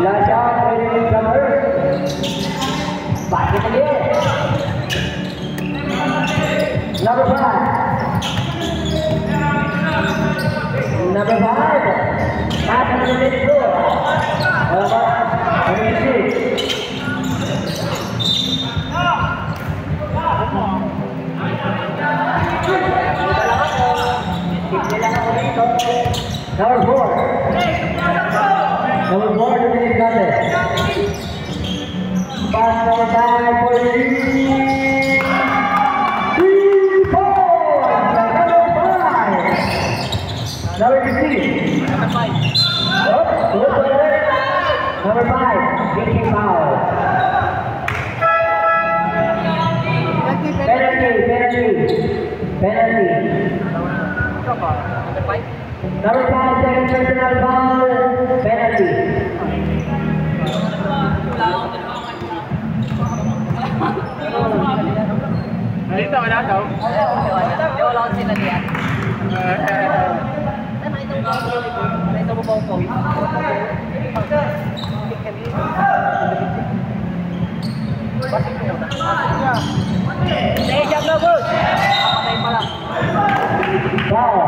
Speaker 1: Last shot, ready to cover. Basket again. Number 5. Number 5. Pass on the mid floor. Number 6. Number 4. Number 4 to Dennis Gonzalez. Pass number 5 for 3 points. Number 5. Number 15. Number 5. Taking foul. Penalty. Number 5, second personal foul. Penalty.
Speaker 3: Dito, wala daw.
Speaker 2: Wala ko sila diyan. Ito mo ba ko? Jump na, boss! Patay pala.
Speaker 1: Foul.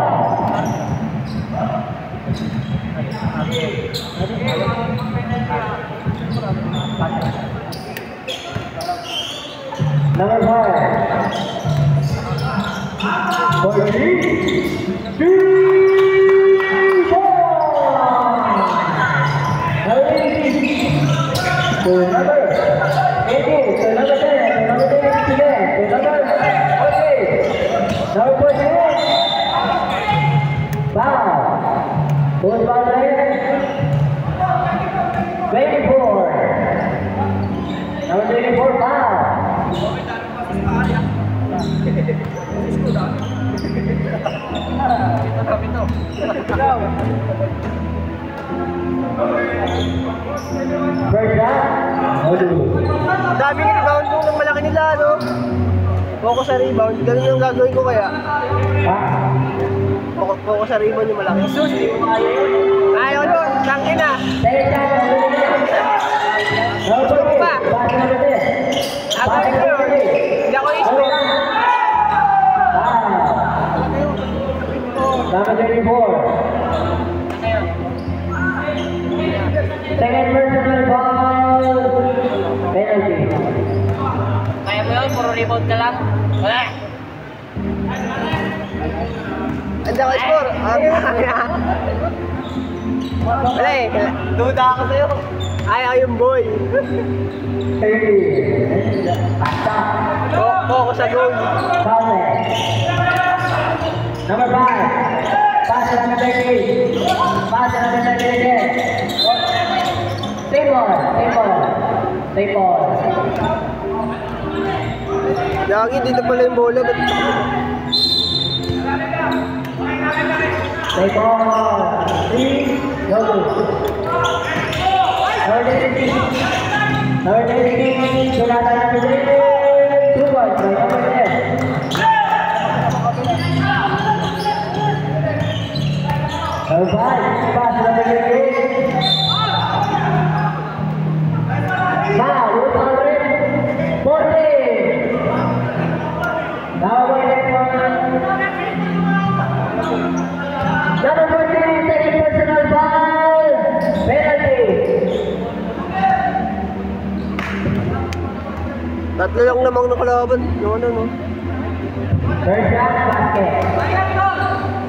Speaker 1: Number 5. 4, 3, 2, 4. Number 18. To number 18. To number 10. To number 10 again. To number 14. Number 14. Foul. Who's foul there? 24. Number 24, foul. First shot.
Speaker 2: Daming rebound ng malaki nila, no? Focus sa rebound. Ganun yung gagawin ko kaya. Focus sa rebound yung malaki. Sus, di mo kaya yun. Ayaw nun, tangin na.
Speaker 1: Second shot. Number 14.
Speaker 2: Pa.
Speaker 1: Pass number 10.
Speaker 2: Agawin ko yun. Hindi ako isip.
Speaker 1: Number 34. Second personal foul. Penalty.
Speaker 3: Kaya mo yun, puro rebound ka lang. Wala.
Speaker 2: Andiyan ka score. Wala eh. Duda ako sa'yo. Ayaw yung boy. Focus sa goal.
Speaker 1: Foul. Number 5. Pass to number 30. Pass to number 30 again. Stay ball. Stay ball. Stay ball.
Speaker 2: Lagi dito pala yung bola. Ba't
Speaker 1: Stay ball. 3. Go. Number 30. Number 30. Sunatan number 30. 2 points. Number 10. Number 5, pass to number 38. Now, who's number 14? Now, number 14, second personal foul. Penalty.
Speaker 2: tatlo lang namang nakalaban. Yung ano, no?
Speaker 1: Third shot, basket.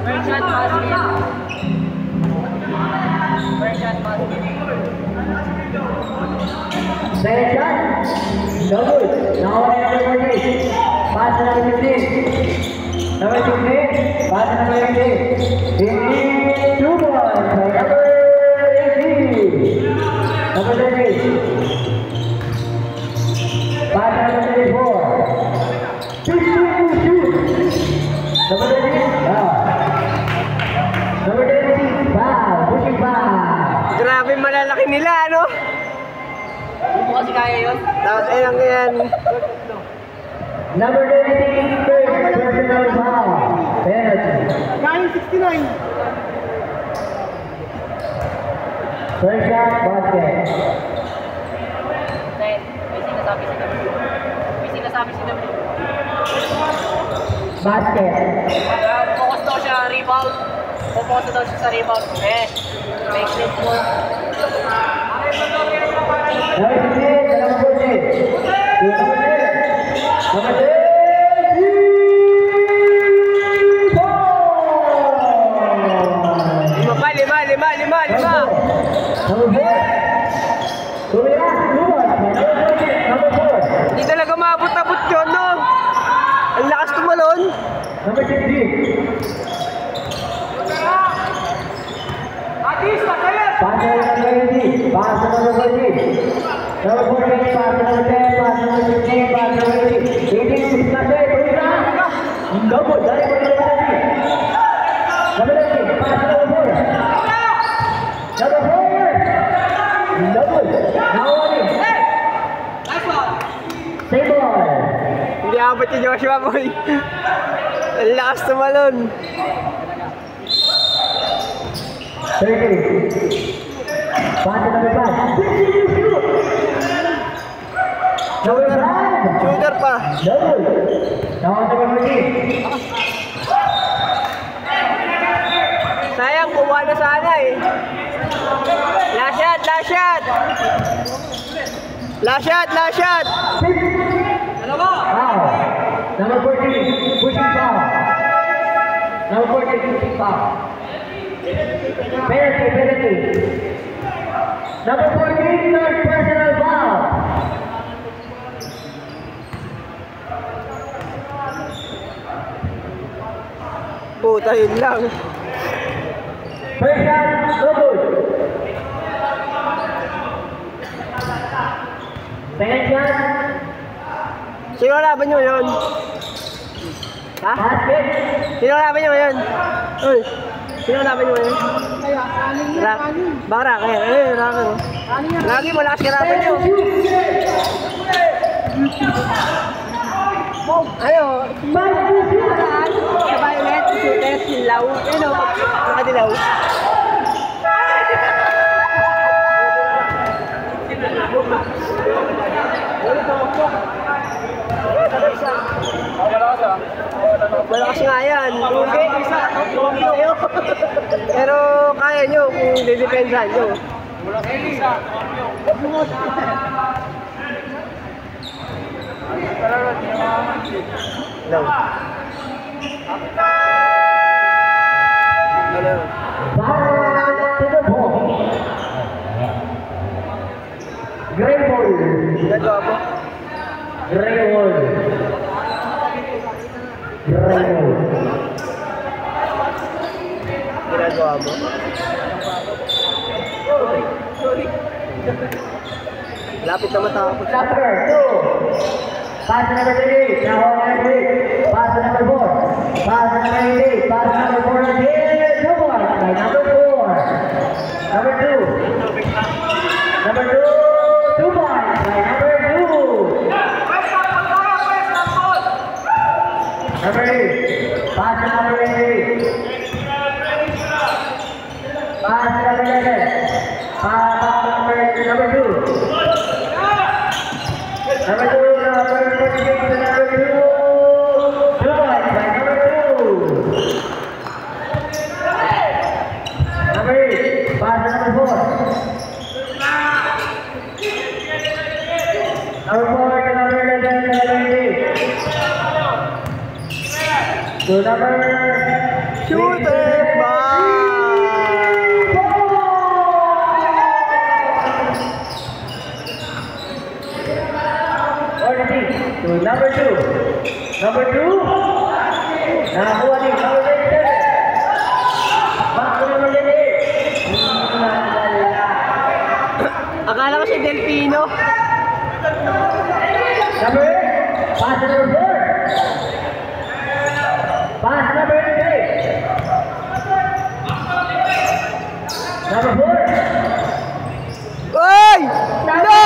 Speaker 3: First shot, basket. First shot, basket.
Speaker 1: Second shot, no good. Now, number 14. Pass to number 15. Number 16, pass to number 18. 2 points by number 18. Number 30. Pass to number 34. 15 shoot. Number 30, foul. Number 36, foul. Pushing foul.
Speaker 2: Grabe malalaki nila, ano?
Speaker 3: Hindi mo kasi kaya yun.
Speaker 2: Tapos lang yan.
Speaker 1: Number 36, third personal foul. Penalty.
Speaker 2: 969.
Speaker 1: First shot, basket.
Speaker 3: May sinasabi si W. May sinasabi si W.
Speaker 1: Basket.
Speaker 3: Focus daw siya rebound. Focus daw siya sa rebound. Make sense mo.
Speaker 1: Number 16, number 14. Number 10. Number 10.
Speaker 2: Lima.
Speaker 1: Number 4. Tumira, luwas. Number 4.
Speaker 2: Hindi talaga maabot-abot yun, no? Ang lakas tumalon.
Speaker 1: Number 16. Pass to number 20. Pass to number 14. Number 14, pass to number 10. Pass to number 15. Pass to number 18. 18, pass to Tumira. Double, dari number 20. Number 19, pass to number 4. Number 4. Double. Now on it. Same ball.
Speaker 2: Hindi abot si Joshua, boy. Ang lakas tumalon.
Speaker 1: 30. Pass to number 5. Number 5.
Speaker 2: Shooter pa.
Speaker 1: Double. Now on number 14.
Speaker 2: Sayang, kuha na sana eh. Last shot. Last shot.
Speaker 1: Foul. Number 14, pushing foul. Number 14, pushing foul. Penalty. Number 14, third personal foul.
Speaker 2: puta, yun lang.
Speaker 1: First shot, no good. Second shot,
Speaker 2: Sino laban nyo yun? Ha?
Speaker 1: basket.
Speaker 2: Sino laban nyo yun? Uy, sino laban nyo yun? Baka Rocky. Rocky. Lagi mo, lakas kirapan nyo. Ano? Sa violet, shooter, silaw. Ano? Nakadilaw. Malakas nga yan. Pero kaya nyo kung didepensahan nyo. No.
Speaker 1: Back to the ball. Gray ball.
Speaker 2: Nagawa po.
Speaker 1: Gray ball. Gray ball.
Speaker 2: Ginagawa mo. Lapit na matapos.
Speaker 1: Number 2. Pass number 3. Now number 3. Pass number 4. Pass number 8. Pass number 4 again. 2 points by number 4. Number 2. Number 2. 2 points by number 2. Number 8. Pass number 8. Pass number 11. Pass number 2. Number 2, number 46, number 2. 2 points by number 2. Number 8, pass to number 4. Number 4 to number 11, number 8. To number
Speaker 2: Shooter! Bye!
Speaker 1: to number 2. Number 2. Nakakuha ni number 7. Back to number 8.
Speaker 2: Akala ko si Delfino.
Speaker 1: Number 8. Pass to number 4. Pass number 8. Number 4.
Speaker 2: Oy! No!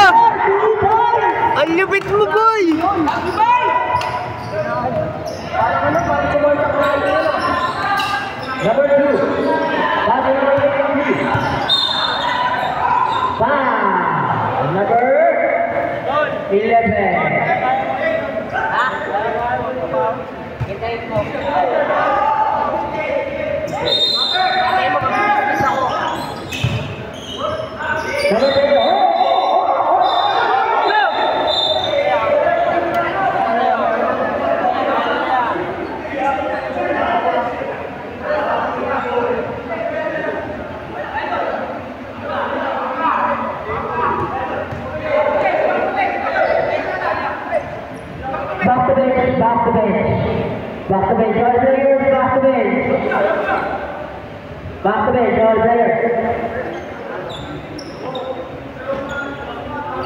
Speaker 2: Ang lupit mo, boy!
Speaker 1: Number 2. Pass to number 8. Pass. Number 11.
Speaker 3: Hintayin mo.
Speaker 1: Number 10. Back to bench, back to bench. Back to bench, all players, back to bench. Back to bench, all players.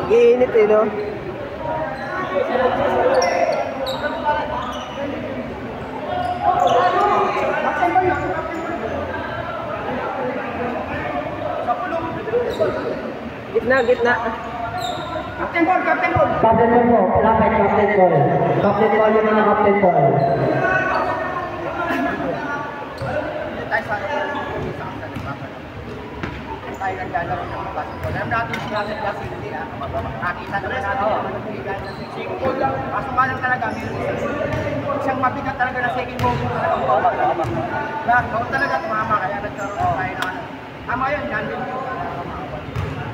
Speaker 2: Giinit eh, no? Gitna, gitna.
Speaker 1: Captain ball mo, lapit captain ball. Captain ball yung mga captain ball.
Speaker 3: Tayo naglalaro ng mga basketball. Alam natin si Classic hindi ah. Nakita naman natin. Single lang. Kaso nga lang talaga, meron isang mabigat talaga na second ball. Gawin talaga tumama kaya nagkaroon tayo na ano. Tama yun, nandun yun.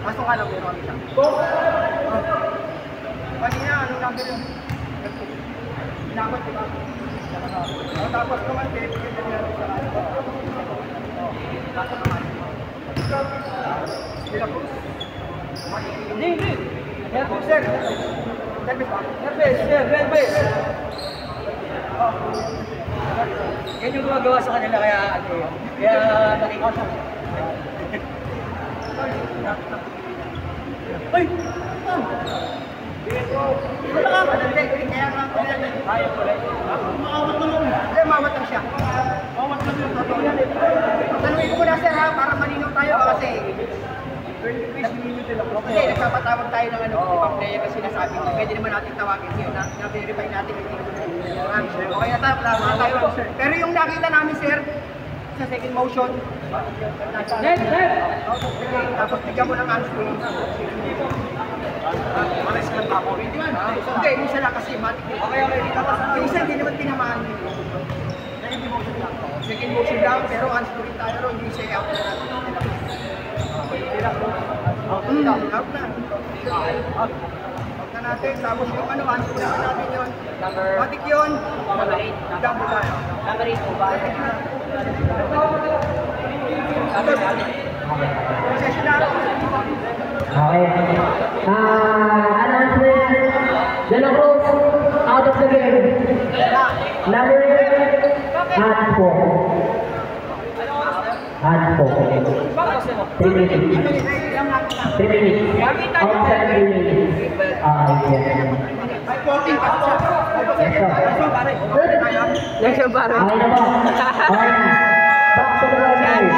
Speaker 3: Kaso nga lang meron kami siya. Kanina, ano number yun? Inabot diba? Tapos naman, pinipigil na nila sa ano. Kaso naman. Hindi. Service, sir. Service ba? Service, sir. Service. Yan yung gumagawa sa kanila kaya ano yun. Kaya nakikita. Ay! Wala ka ba? Kaya nga ko yan. Ayaw ko lang. Maawat mo lang. Hindi, maawat lang siya. Maawat lang yung totoo yan. Tanungin ko muna sir ha, para malinaw tayo kasi hindi, nagpapatawag tayo ng ano, ibang player kasi sinasabi ko. Pwede naman natin tawagin yun, na-verify natin yung okay na tayo, pero yung nakita namin sir, sa second motion, tapos bigyan mo ng answer. Malis ka pa ako. Hindi, isa lang kasi matik. Okay. Tapos yung isa hindi naman tinamaan. Second motion lang, pero answer rin tayo, hindi siya out na natin. Out na. Out na natin, tapos yung ano, answer na natin yun. Matik yun. Number 8. Double tayo. Number 8 po ba? Session na.
Speaker 1: Okay. Announcement. De La Cruz out of the game. Number 8. Hands po. 3 minutes. 3 minutes. Outside 3 minutes. Yes.
Speaker 2: Next yung pare.
Speaker 1: Okay na po. Okay na. Back to the right.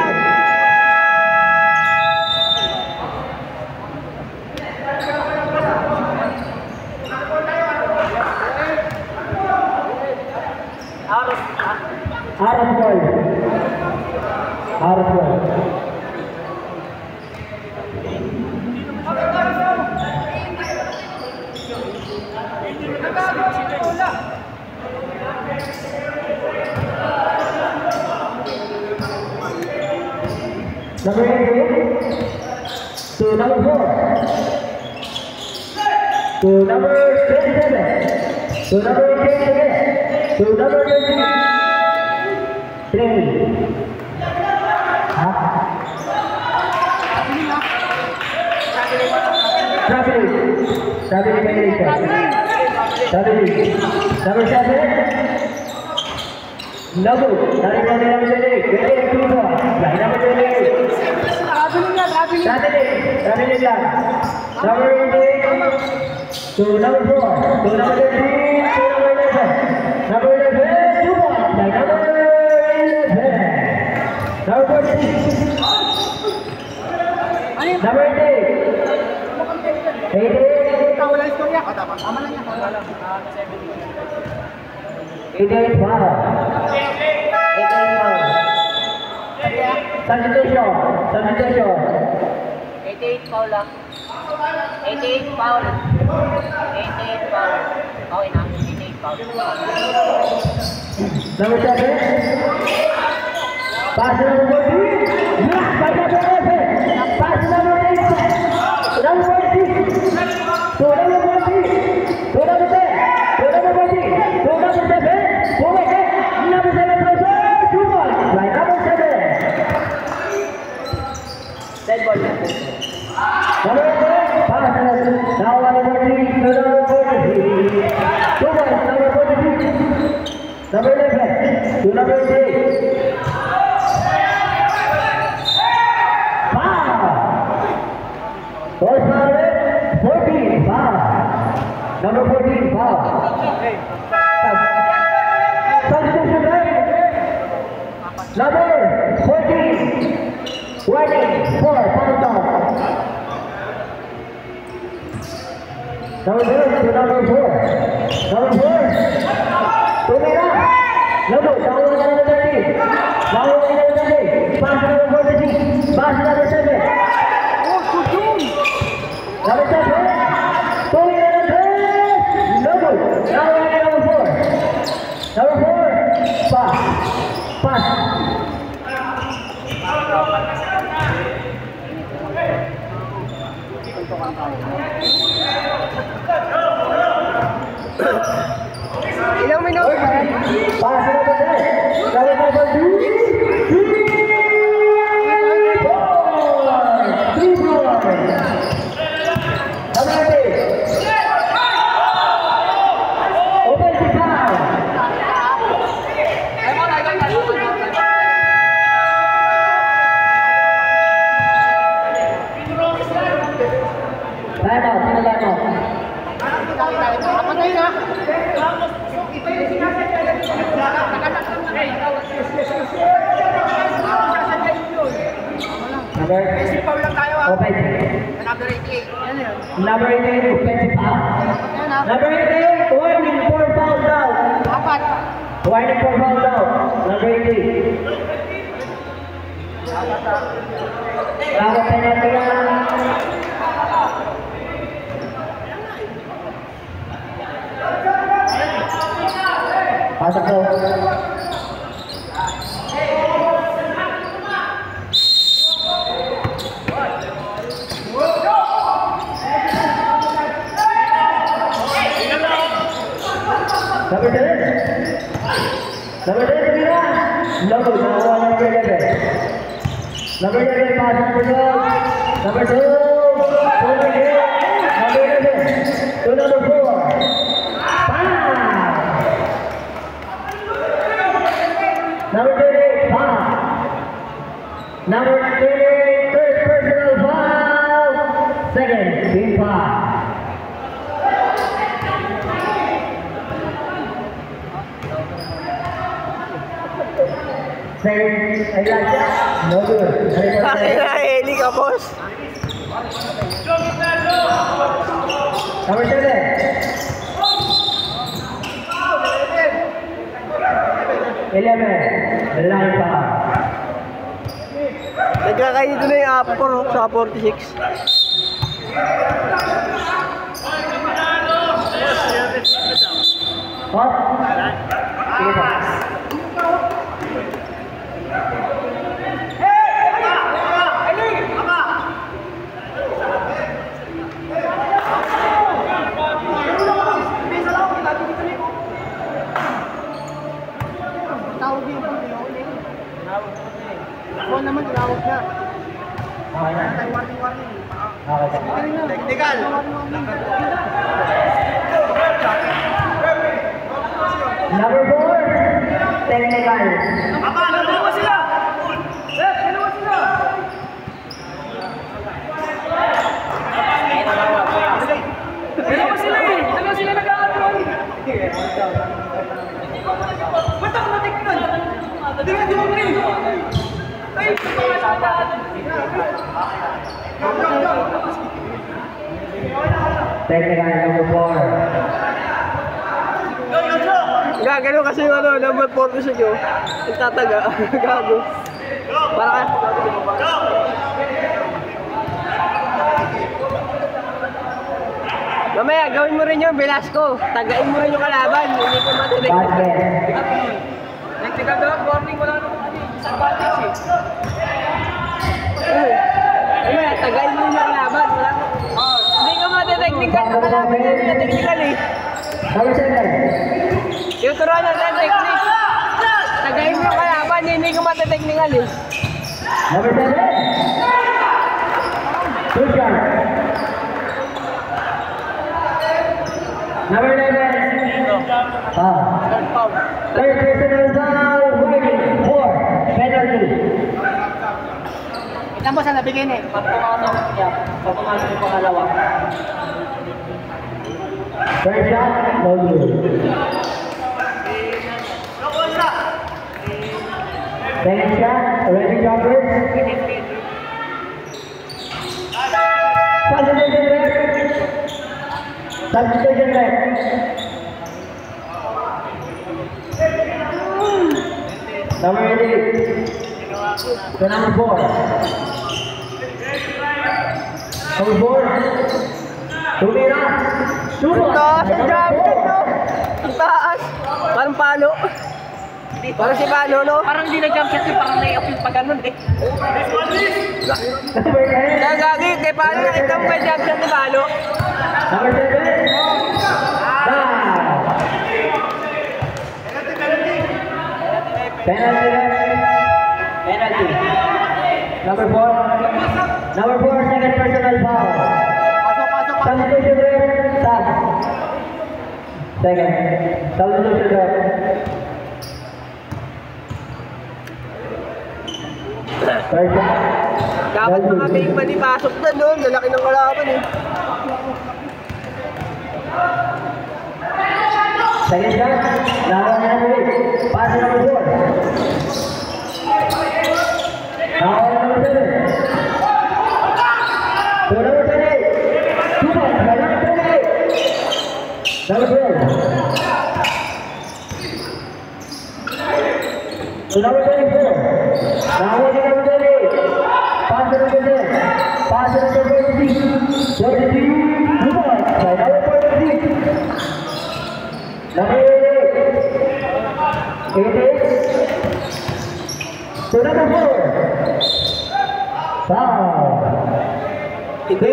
Speaker 1: Out of ball. Number 8 to number 4 to number 27 to number 28 to number 23. Number 7. Nabu, dari mana yang jadi? Jadi kedua, dari nama jadi. Dari dia. Number 8 to number 4 to number 3 to number 11. Number 11 2 dari number 11. Number 46. Number 8. 88.
Speaker 3: Wala istorya. Tama lang yan.
Speaker 1: 88 foul. Substitution.
Speaker 4: 88 foul lang. 88 foul. 88 foul. Okay na. 88 foul.
Speaker 1: Number 7. Pass to number 14. Block by number 11. Pass to number 8. Number 46. To number 14. To number 10. To number 14. To number 7. To number 7. Two balls. By number 7.
Speaker 4: Dead ball.
Speaker 1: Number 8. Pass now number 3 to number 43. Two balls. Number 46. Number 11 to number 3. First foul, 14 foul. Number 14 foul. Substitution right. Number 14. Warning for foul down. Number 0 to number 4. Number 4. Tumira. Number down to number 30. Down to number 30. Pass to number 46. Pass to number 7. Number 7, Tony number 3, Noble, number 4. Number 4, pass.
Speaker 2: Ilang minuto ba yan?
Speaker 1: Pass number 10, number 2, 3 points. Number 8. Offensive foul.
Speaker 3: Basic foul lang tayo ah.
Speaker 1: Offensive.
Speaker 3: Number 88. Ano yun?
Speaker 1: Number 88, offensive foul.
Speaker 3: Yan ah.
Speaker 1: Number 88, warning for foul down.
Speaker 3: Apat.
Speaker 1: Warning for foul down. Number 88. Bravo penalty yan. Pasok po. Number 10. Number 10, Mira. No, nakuha number 11. Number 11, pass number 12. Number 2, number 11. To number 4. Foul. Number 38, foul. Number 38, third personal foul. Second, team foul. Second, Elijah. No good.
Speaker 2: Hili ka, boss.
Speaker 1: Number 7. Line foul.
Speaker 2: Nagkakainito na yung apor sa 46.
Speaker 1: Hop. Sige po.
Speaker 3: Tawag yung pag-iulit. Ako naman, tinawag na.
Speaker 1: Okay na.
Speaker 3: Warning.
Speaker 1: Okay na.
Speaker 3: Technical.
Speaker 1: Number 4. Technical.
Speaker 3: Dalawa sila! Dalawa sila! Dalawa sila eh! Dalawa sila nag-aaral! Ba't ako na-technical? Di mo rin! Ay!
Speaker 1: Technical number 4.
Speaker 2: Gagano kasi yung ano, number 46 yun. Nagtataga. Gago. Para ka. Mamaya, gawin mo rin yun, Velasco. Tagain mo rin yung kalaban. Hindi ko matinig.
Speaker 1: Basket.
Speaker 3: Technical daw, warning wala naman isang advantage eh.
Speaker 2: Mamaya, tagain mo yung kalaban. Hindi ka matiteknical. Kalaban yun, hindi technical eh.
Speaker 1: Number 7.
Speaker 2: Yung turuan natin ang technique. Tagayin mo yung kalaban, hindi ka matiteknical eh.
Speaker 1: Number 7. Good shot. Number 11. Third personal foul. Waiting for penalty.
Speaker 3: Kita mo saan nabigay na eh.
Speaker 1: Pagpumasok niya. Pagpumasok yung pangalawa. Third shot. No good. Second shot. Ready jumpers. Substitution left. Substitution left. Number 8. To number 4. Number 4. Tumira.
Speaker 2: Ang taas, ang grabe no? Ang taas. Parang palo. Parang si palo, no?
Speaker 4: Parang di nag-jump shot yung parang lay-up yung pag ganun eh.
Speaker 1: Number 10.
Speaker 2: Gagagi, kay palo nakita mo kay jump shot ni palo.
Speaker 1: Number 7. Penalty left. Penalty. Number 4. Number 4, second personal foul.
Speaker 3: Pasok.
Speaker 1: Substitution left. Stop. Second. Substitution left. Third shot.
Speaker 2: Dapat mga may manipasok na doon. Lalaki ng kalaban eh.
Speaker 1: Second shot. Number 8. Pass number 4. Now number 7. To number 24. Rahul number 28. Pass to number 10. Pass to number 46. 43. Number 46. Number 88. To number 4. Foul. 88.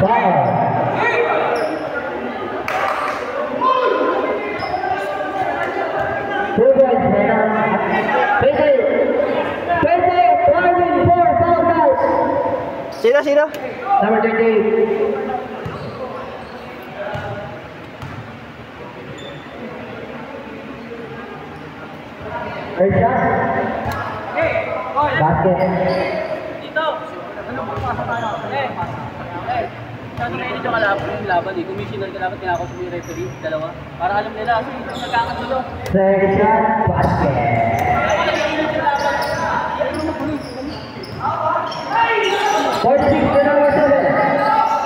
Speaker 1: Foul. Two guys, man. 24 foul out.
Speaker 2: Sino?
Speaker 1: Number 28. First shot. Basket.
Speaker 4: Dito! Ano ba pasok tayo? Saan na yung laban eh? Commissioner ka dapat tinakot sa referee, dalawa. Para alam nila kasi nagkakasulo.
Speaker 1: Second shot. Basket. 46 to number 7.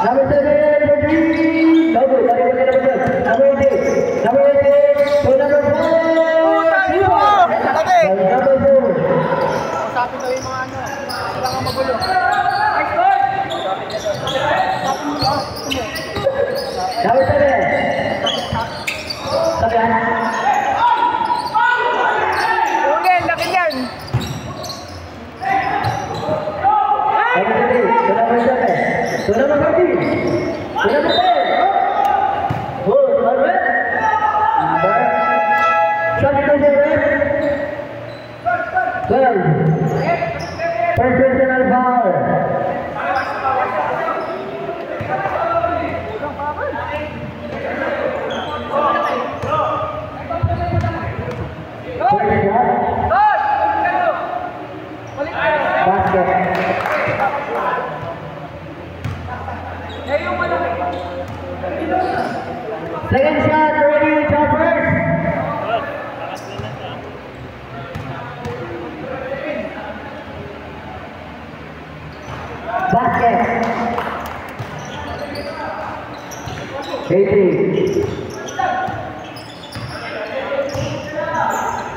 Speaker 1: Number 7, number 3. No good. Number 8. Number 8. Number 8 to number 4. Number 4.
Speaker 3: Sabi daw yung mga ano, sila nga magulo.
Speaker 1: Number 7. Sabihan.
Speaker 2: Ugin, laki yan.
Speaker 1: Number 3 to number 7. To number 14. To number 10. Good. Number 12. First personal foul. First shot. Basket. Second shot, ready, choppers. Basket. 18.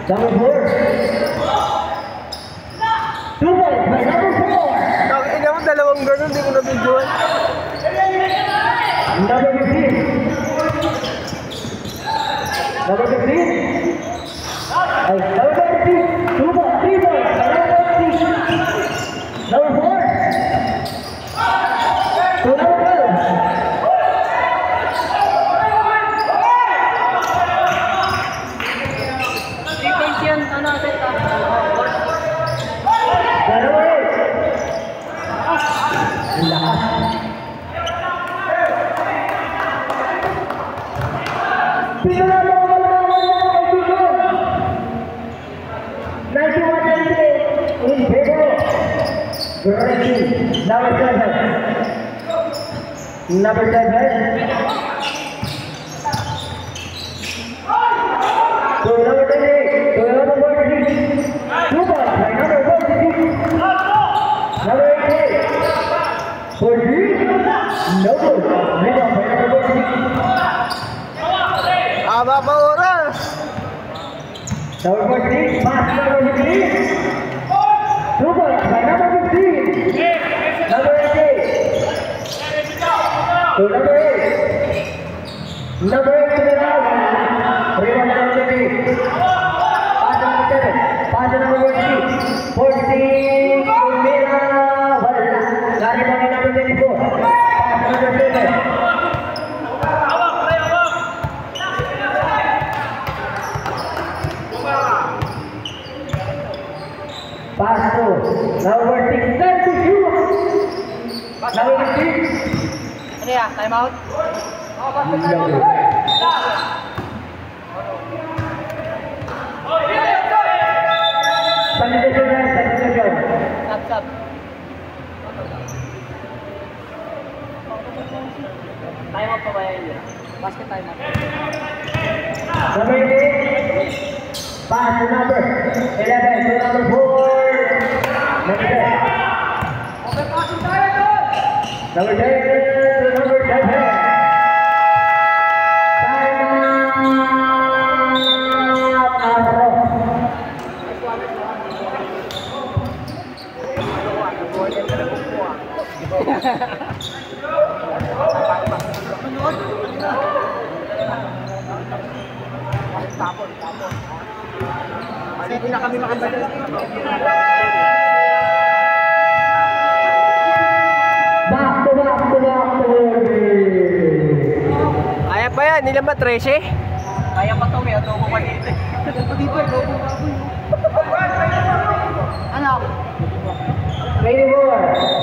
Speaker 1: Number 4. 2 points by number 4.
Speaker 2: Ina mo, dalawang ganun, hindi ko na-videoan.
Speaker 1: Number 15. Number 15. Ay, number 15. 2 points, 3 points by number 15. Number 4. To number 12. Number 8. Ang lakas. Pinalala ko lang ang kaibigan. 91-98 in favor. Gravity. Number 7. Number 7. To number 28. To number 46. 2 points by number 46. Number 88. 43. No good. Rebound by number 46.
Speaker 2: Aba pa oras.
Speaker 1: Number 14, pass to number 15. 2 points by number 15. Number 88. To number 8. Number 8 to the round. Rebound by number 8. Pass to number 7. Pass to number 46. 46. Mira. Wala. Lari by number 24. Pass to number 7. Pass to number 6, turn to you. Number 15.
Speaker 4: Ano yan? Time out?
Speaker 1: Sanitation.
Speaker 4: Sab. Time out pa ba yan? Basket time out.
Speaker 1: Number 8. Pass to number 11 to number 4. Number 10. Number 10 to number 7. Time out.
Speaker 3: Hindi na kami makabalik.
Speaker 1: Back to back to back to back.
Speaker 2: Kaya pa yan, nilang ba 13?
Speaker 4: Kaya pa to, may adobo pa dito.
Speaker 3: Ano?
Speaker 1: 24.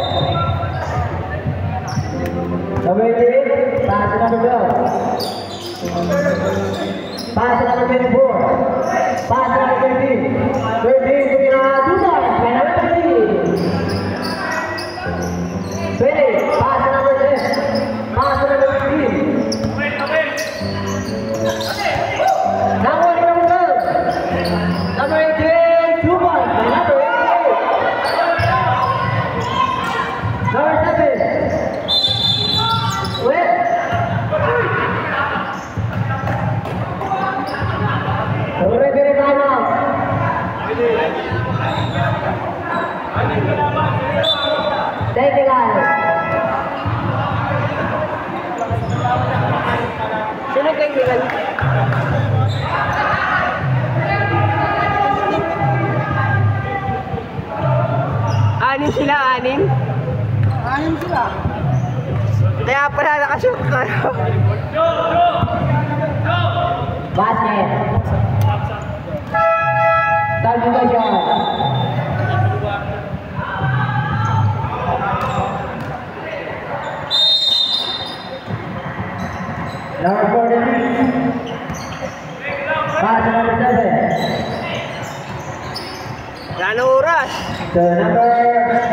Speaker 1: Number 8, pass to number 12. Pass to number 24. Pass to number 13. 13 to Duda. Penalty. 20. Pass to number 10. Pass to number 15. Number 12. Number 18, 2 points. Number 88. Number 7. Wait. Referee time out. Technical.
Speaker 2: Sino technical? Anim sila, anim?
Speaker 3: Anim sila.
Speaker 2: Kaya pala nakashoot kayo.
Speaker 1: Basket. Substitution. Number 43. Pass to number 7.
Speaker 2: Wala na oras.
Speaker 1: To number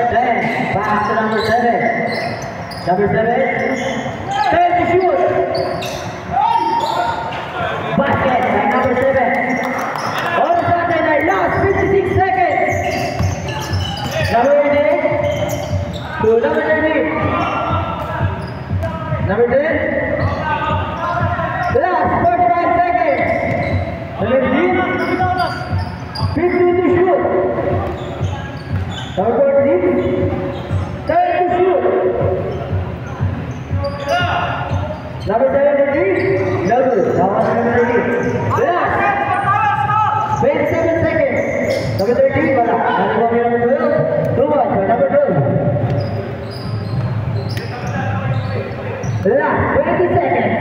Speaker 1: 10. Pass to number 7. Number 7. 10 to shoot. Basket by number 7. All of a sudden, I lost 56 seconds. Number 8 to number 13. Number 10. Last 45 seconds. Number 15. 15 to shoot. Number 14. 10 to shoot. Number 73. No good. Number 73. Last 27 seconds. Number 13. Wala. Number 12. Too much. Number 12. Last 20 seconds.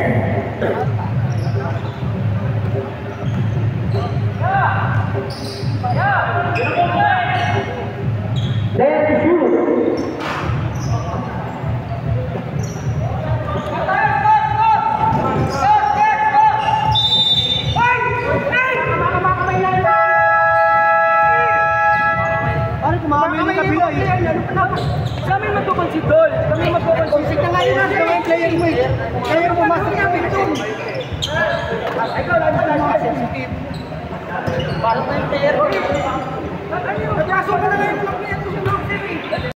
Speaker 1: There to shoot.
Speaker 3: Ano kumamay ng kabila eh? Kami magpapansidol. Kami magpapansidol. Na ngayon na kami player mo eh. Player mo masok na pitong. Ikaw lang na mga sensitive. Parang na yung player mo eh. Nagkaso ka na ngayon.